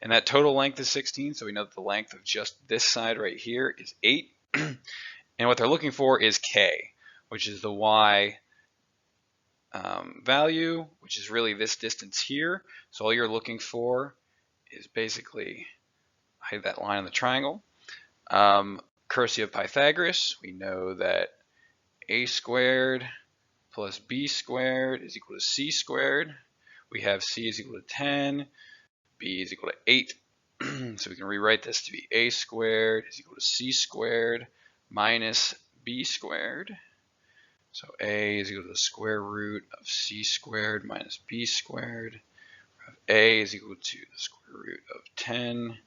S2: And that total length is 16, so we know that the length of just this side right here is 8. And what they're looking for is K, which is the y value, which is really this distance here. So all you're looking for is basically hide that line on the triangle. Courtesy of Pythagoras, we know that a squared plus b squared is equal to c squared. We have c is equal to 10, b is equal to 8. So we can rewrite this to be a squared is equal to c squared minus b squared. So A is equal to the square root of C squared minus B squared. A is equal to the square root of 10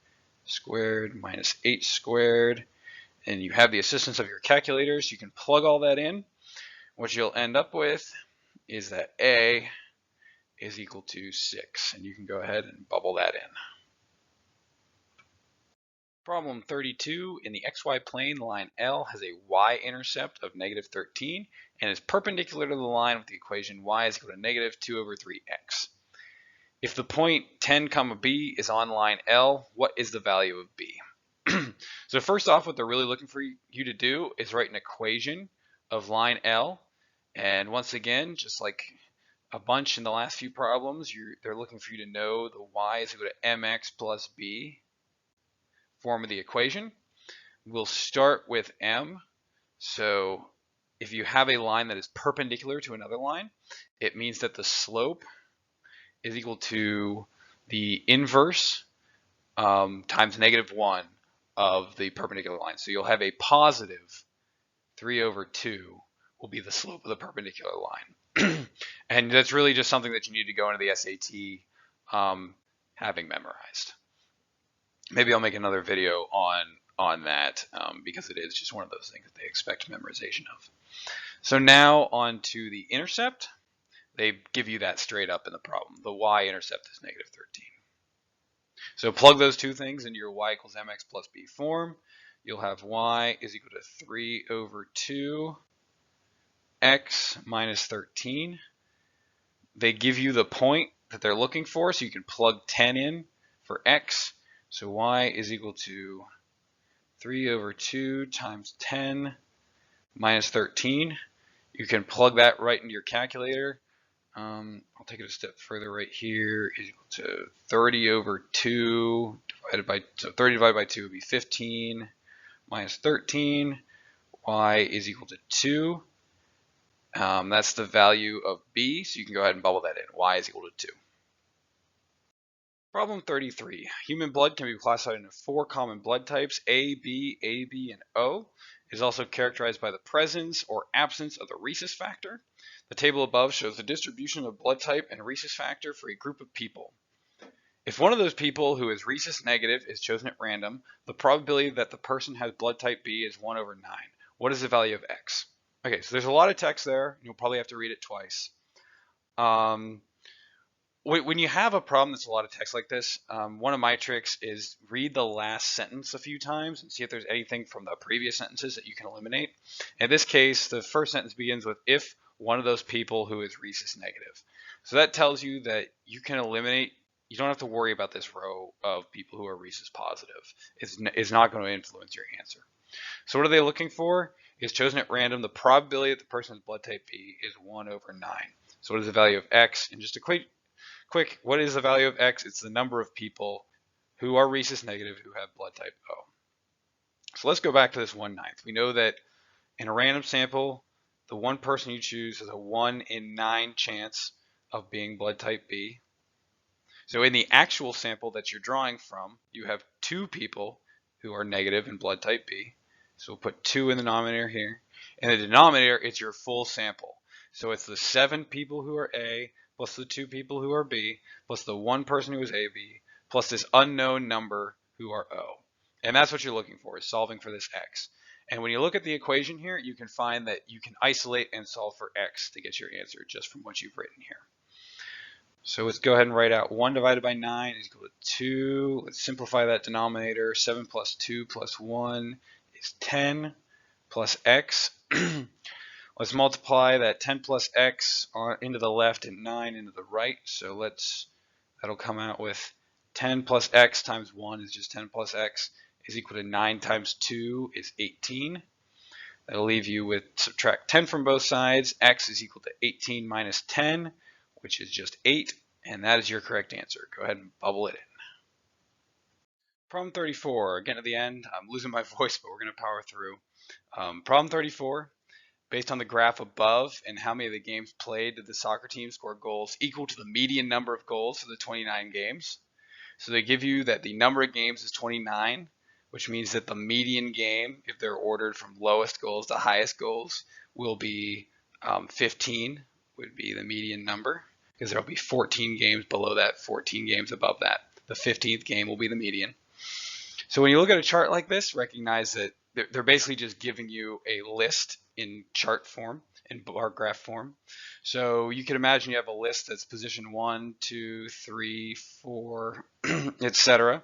S2: squared minus 8 squared. And you have the assistance of your calculators. You can plug all that in. What you'll end up with is that A is equal to 6. And you can go ahead and bubble that in. Problem 32, in the xy plane, the line L has a y-intercept of negative 13 and is perpendicular to the line with the equation y is equal to negative 2 over 3x. If the point 10, comma b is on line L, what is the value of b? So first off, what they're really looking for you to do is write an equation of line L. And once again, just like a bunch in the last few problems, they're looking for you to know the y is equal to mx plus b form of the equation. We'll start with m. So if you have a line that is perpendicular to another line, it means that the slope is equal to the inverse times negative 1 of the perpendicular line. So you'll have a positive 3 over 2 will be the slope of the perpendicular line. And that's really just something that you need to go into the SAT having memorized. Maybe I'll make another video on that because it is just one of those things that they expect memorization of. So now on to the intercept. They give you that straight up in the problem. The y-intercept is negative 13. So plug those two things into your y equals mx plus b form. You'll have y is equal to 3 over 2 x minus 13. They give you the point that they're looking for, so you can plug 10 in for x. So y is equal to 3 over 2 times 10 minus 13. You can plug that right into your calculator. I'll take it a step further right here is equal to 30 over 2 divided by, so 30 divided by 2 would be 15 minus 13. Y is equal to 2. That's the value of B, so you can go ahead and bubble that in. Y is equal to 2. Problem 33. Human blood can be classified into 4 common blood types, A, B, AB, and O. It is also characterized by the presence or absence of the rhesus factor. The table above shows the distribution of blood type and rhesus factor for a group of people. If one of those people who is rhesus negative is chosen at random, the probability that the person has blood type B is 1 over 9. What is the value of X? Okay, so there's a lot of text there. You'll probably have to read it twice. When you have a problem that's a lot of text like this, one of my tricks is read the last sentence a few times and see if there's anything from the previous sentences that you can eliminate. In this case, the first sentence begins with if one of those people who is rhesus negative. So that tells you that you can eliminate, you don't have to worry about this row of people who are rhesus positive. It's not going to influence your answer. So what are they looking for? It's chosen at random. The probability that the person has blood type B is 1 over 9. So what is the value of X? And just a quick, what is the value of X? It's the number of people who are rhesus negative who have blood type O. So let's go back to this 1/9. We know that in a random sample, the one person you choose has a 1 in 9 chance of being blood type B. So in the actual sample that you're drawing from, you have 2 people who are negative in blood type B. So we'll put 2 in the denominator here. In the denominator, it's your full sample. So it's the 7 people who are A, plus the 2 people who are B, plus the 1 person who is AB, plus this unknown number who are O. And that's what you're looking for, is solving for this X. And when you look at the equation here, you can find that you can isolate and solve for X to get your answer just from what you've written here. So let's go ahead and write out 1 divided by 9 is equal to 2. Let's simplify that denominator. 7 plus 2 plus 1 is 10 plus X. Let's multiply that 10 plus X into the left and 9 into the right. So that'll come out with 10 plus X times 1 is just 10 plus X is equal to 9 times 2 is 18. That'll leave you with subtract 10 from both sides. X is equal to 18 minus 10, which is just 8. And that is your correct answer. Go ahead and bubble it in. Problem 34. Again at the end, I'm losing my voice, but we're going to power through. Problem 34. Based on the graph above and how many of the games played, did the soccer team score goals equal to the median number of goals for the 29 games? So they give you that the number of games is 29, which means that the median game, if they're ordered from lowest goals to highest goals, will be 15 would be the median number, because there will be 14 games below that, 14 games above that. The 15th game will be the median. So when you look at a chart like this, recognize that they're basically just giving you a list in chart form, in bar graph form. So you can imagine you have a list that's position 1, 2, 3, 4, etc.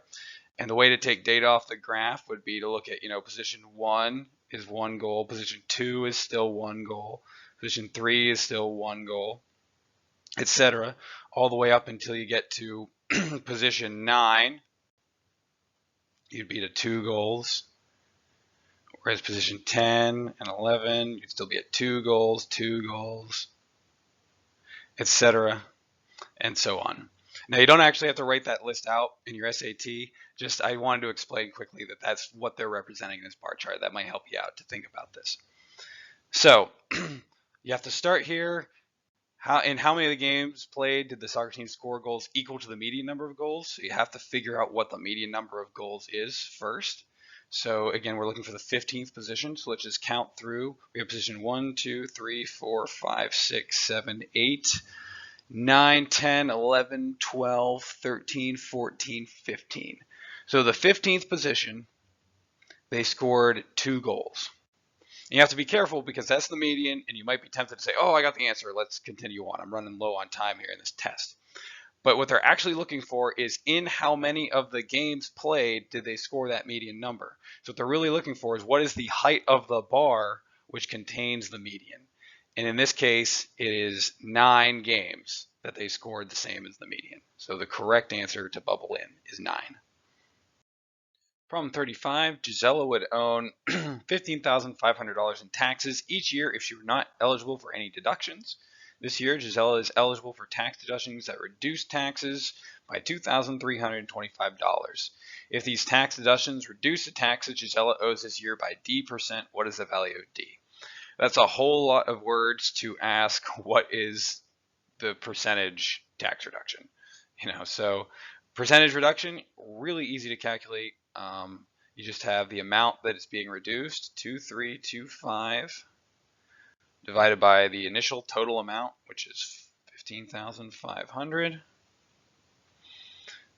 S2: And the way to take data off the graph would be to look at, position 1 is 1 goal, position 2 is still 1 goal, position 3 is still 1 goal, etc. All the way up until you get to position 9. You'd be to 2 goals, whereas position 10 and 11, you'd still be at 2 goals, etc., and so on. Now, you don't actually have to write that list out in your SAT. Just I wanted to explain quickly that that's what they're representing in this bar chart. That might help you out to think about this. So you have to start here. In how many of the games played did the soccer team score goals equal to the median number of goals? So you have to figure out what the median number of goals is first. So again, we're looking for the 15th position. So let's just count through. We have position 1, 2, 3, 4, 5, 6, 7, 8, 9, 10, 11, 12, 13, 14, 15. So the 15th position, they scored 2 goals. And you have to be careful because that's the median, and you might be tempted to say, oh, I got the answer. Let's continue on. I'm running low on time here in this test. But what they're actually looking for is in how many of the games played did they score that median number. So what they're really looking for is what is the height of the bar which contains the median. And in this case, it is 9 games that they scored the same as the median. So the correct answer to bubble in is 9. Problem 35, Gisela would own $15,500 in taxes each year if she were not eligible for any deductions. This year, Gisela is eligible for tax deductions that reduce taxes by $2,325. If these tax deductions reduce the taxes Gisela owes this year by D%, what is the value of D? That's a whole lot of words to ask what is the percentage tax reduction. So percentage reduction, really easy to calculate. You just have the amount that is being reduced, 2325, divided by the initial total amount, which is 15,500.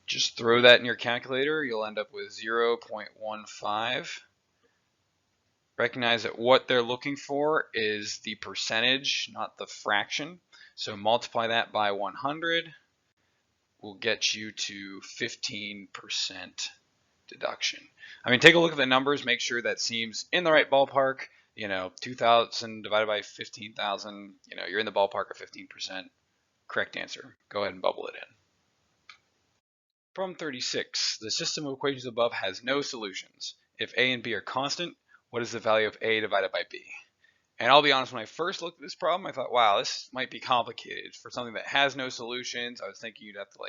S2: Just throw that in your calculator. You'll end up with 0.15. Recognize that what they're looking for is the percentage, not the fraction. So multiply that by 100 will get you to 15% deduction. Take a look at the numbers, make sure that seems in the right ballpark. 2,000 divided by 15,000, you're in the ballpark of 15%. Correct answer. Go ahead and bubble it in. Problem 36. The system of equations above has no solutions. If a and b are constant, what is the value of a divided by b? And I'll be honest, when I first looked at this problem, I thought, wow, this might be complicated. For something that has no solutions, I was thinking you'd have to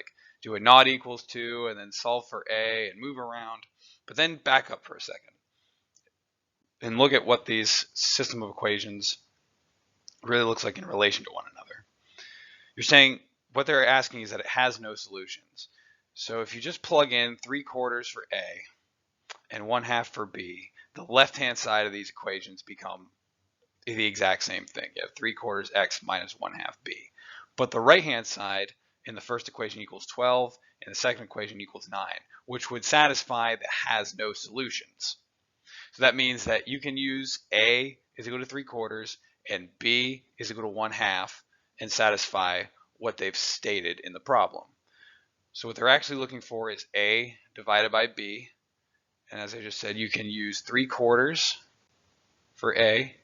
S2: do a not equals to and then solve for a and move around. But then back up for a second and look at what these system of equations really looks like in relation to one another. You're saying what they're asking is that it has no solutions. So if you just plug in 3/4 for a and 1/2 for b, the left-hand side of these equations become the exact same thing. You have 3/4 x minus 1/2 b. But the right-hand side in the first equation equals 12, and the second equation equals 9, which would satisfy that has no solutions. So that means that you can use a is equal to 3/4 and b is equal to 1/2 and satisfy what they've stated in the problem. So what they're actually looking for is a divided by b. And as I just said, you can use 3/4 for a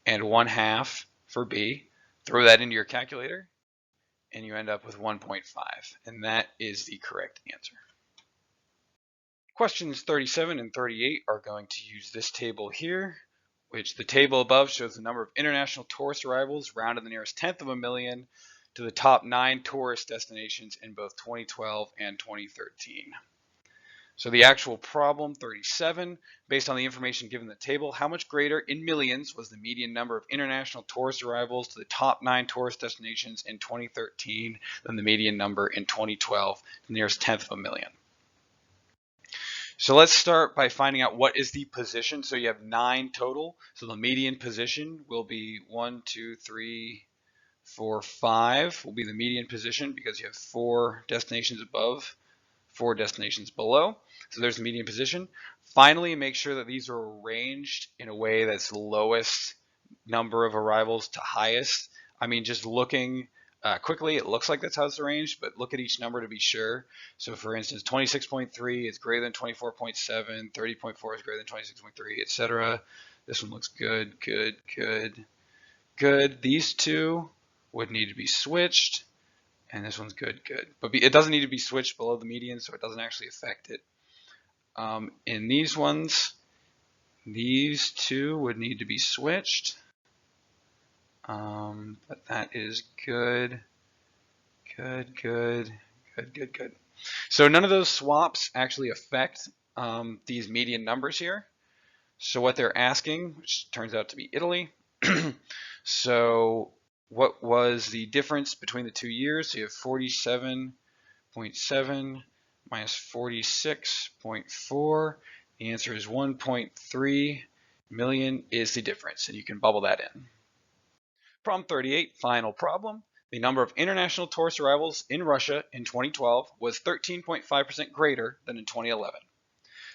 S2: and 1/2 for b. Throw that into your calculator and you end up with 1.5. And that is the correct answer. Questions 37 and 38 are going to use this table here, which the table above shows the number of international tourist arrivals rounded to the nearest tenth of a million to the top 9 tourist destinations in both 2012 and 2013. So the actual problem, 37, based on the information given in the table, how much greater in millions was the median number of international tourist arrivals to the top 9 tourist destinations in 2013 than the median number in 2012, the nearest tenth of a million? So let's start by finding out what is the position. So you have 9 total. So the median position will be 1, 2, 3, 4, 5 will be the median position because you have 4 destinations above, 4 destinations below. So there's the median position. Finally, make sure that these are arranged in a way that's lowest number of arrivals to highest. I mean, just looking quickly, it looks like that's how it's arranged, but look at each number to be sure. So for instance, 26.3 is greater than 24.7, 30.4 is greater than 26.3, etc. This one looks good, good, good, good. These two would need to be switched, and this one's good, good. But it doesn't need to be switched below the median, so it doesn't actually affect it. In these ones, these two would need to be switched. But that is good, good, good, good, good, good. So none of those swaps actually affect these median numbers here. So what they're asking, which turns out to be Italy. So what was the difference between the 2 years? So you have 47.7 minus 46.4. The answer is 1.3 million is the difference, and you can bubble that in. Problem 38, final problem. The number of international tourist arrivals in Russia in 2012 was 13.5% greater than in 2011.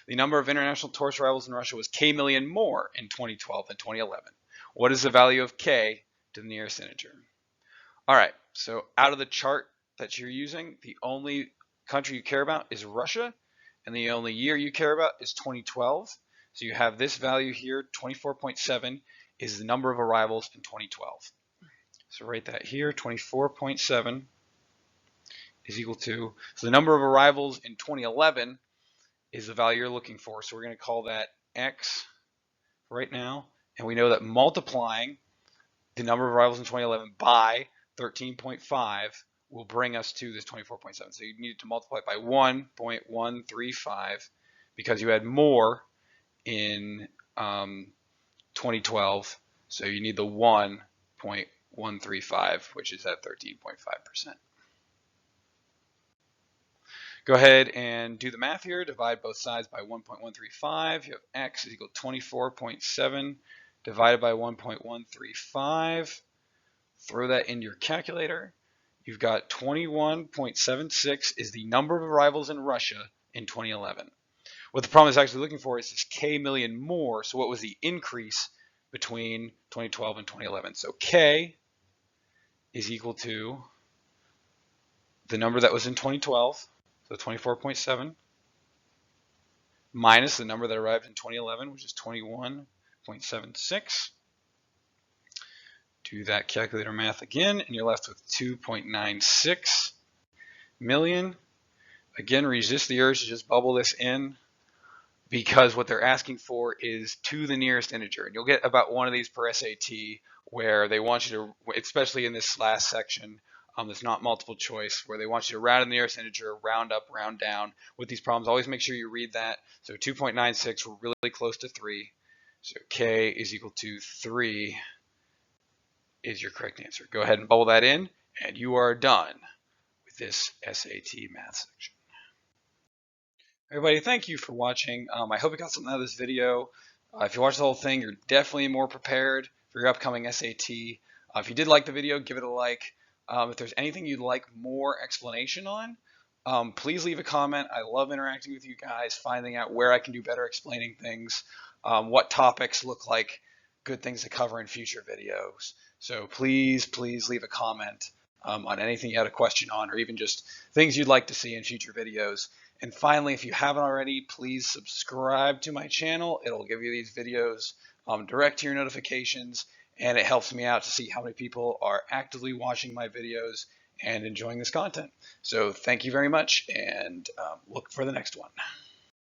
S2: The number of international tourist arrivals in Russia was k million more in 2012 than 2011. What is the value of k to the nearest integer? All right, so out of the chart that you're using, the only country you care about is Russia, and the only year you care about is 2012. So you have this value here, 24.7 is the number of arrivals in 2012. So write that here, 24.7 is equal to, so the number of arrivals in 2011 is the value you're looking for. So we're going to call that X right now. And we know that multiplying the number of arrivals in 2011 by 13.5 will bring us to this 24.7. So you need to multiply it by 1.135 because you had more in 2012. So you need the 1.135, which is at 13.5%. Go ahead and do the math here. Divide both sides by 1.135. You have x is equal to 24.7 divided by 1.135. Throw that into your calculator. You've got 21.76 is the number of arrivals in Russia in 2011. What the problem is actually looking for is this k million more. So what was the increase between 2012 and 2011? So k is equal to the number that was in 2012, so 24.7, minus the number that arrived in 2011, which is 21.76. Do that calculator math again, and you're left with 2.96 million. Again, resist the urge to just bubble this in because what they're asking for is to the nearest integer. And you'll get about one of these per SAT where they want you to, especially in this last section, that's not multiple choice, where they want you to round to the nearest integer, round up, round down. With these problems, always make sure you read that. So 2.96, we're really close to 3. So k is equal to 3 is your correct answer. Go ahead and bubble that in, and you are done with this SAT math section. Everybody, thank you for watching. I hope you got something out of this video. If you watch the whole thing, you're definitely more prepared for your upcoming SAT. If you did like the video, give it a like. If there's anything you'd like more explanation on, please leave a comment. I love interacting with you guys, finding out where I can do better explaining things, what topics look like good things to cover in future videos. So please, please leave a comment on anything you had a question on, or even just things you'd like to see in future videos. And finally, if you haven't already, please subscribe to my channel. It'll give you these videos direct to your notifications, and it helps me out to see how many people are actively watching my videos and enjoying this content. So thank you very much, and look for the next one.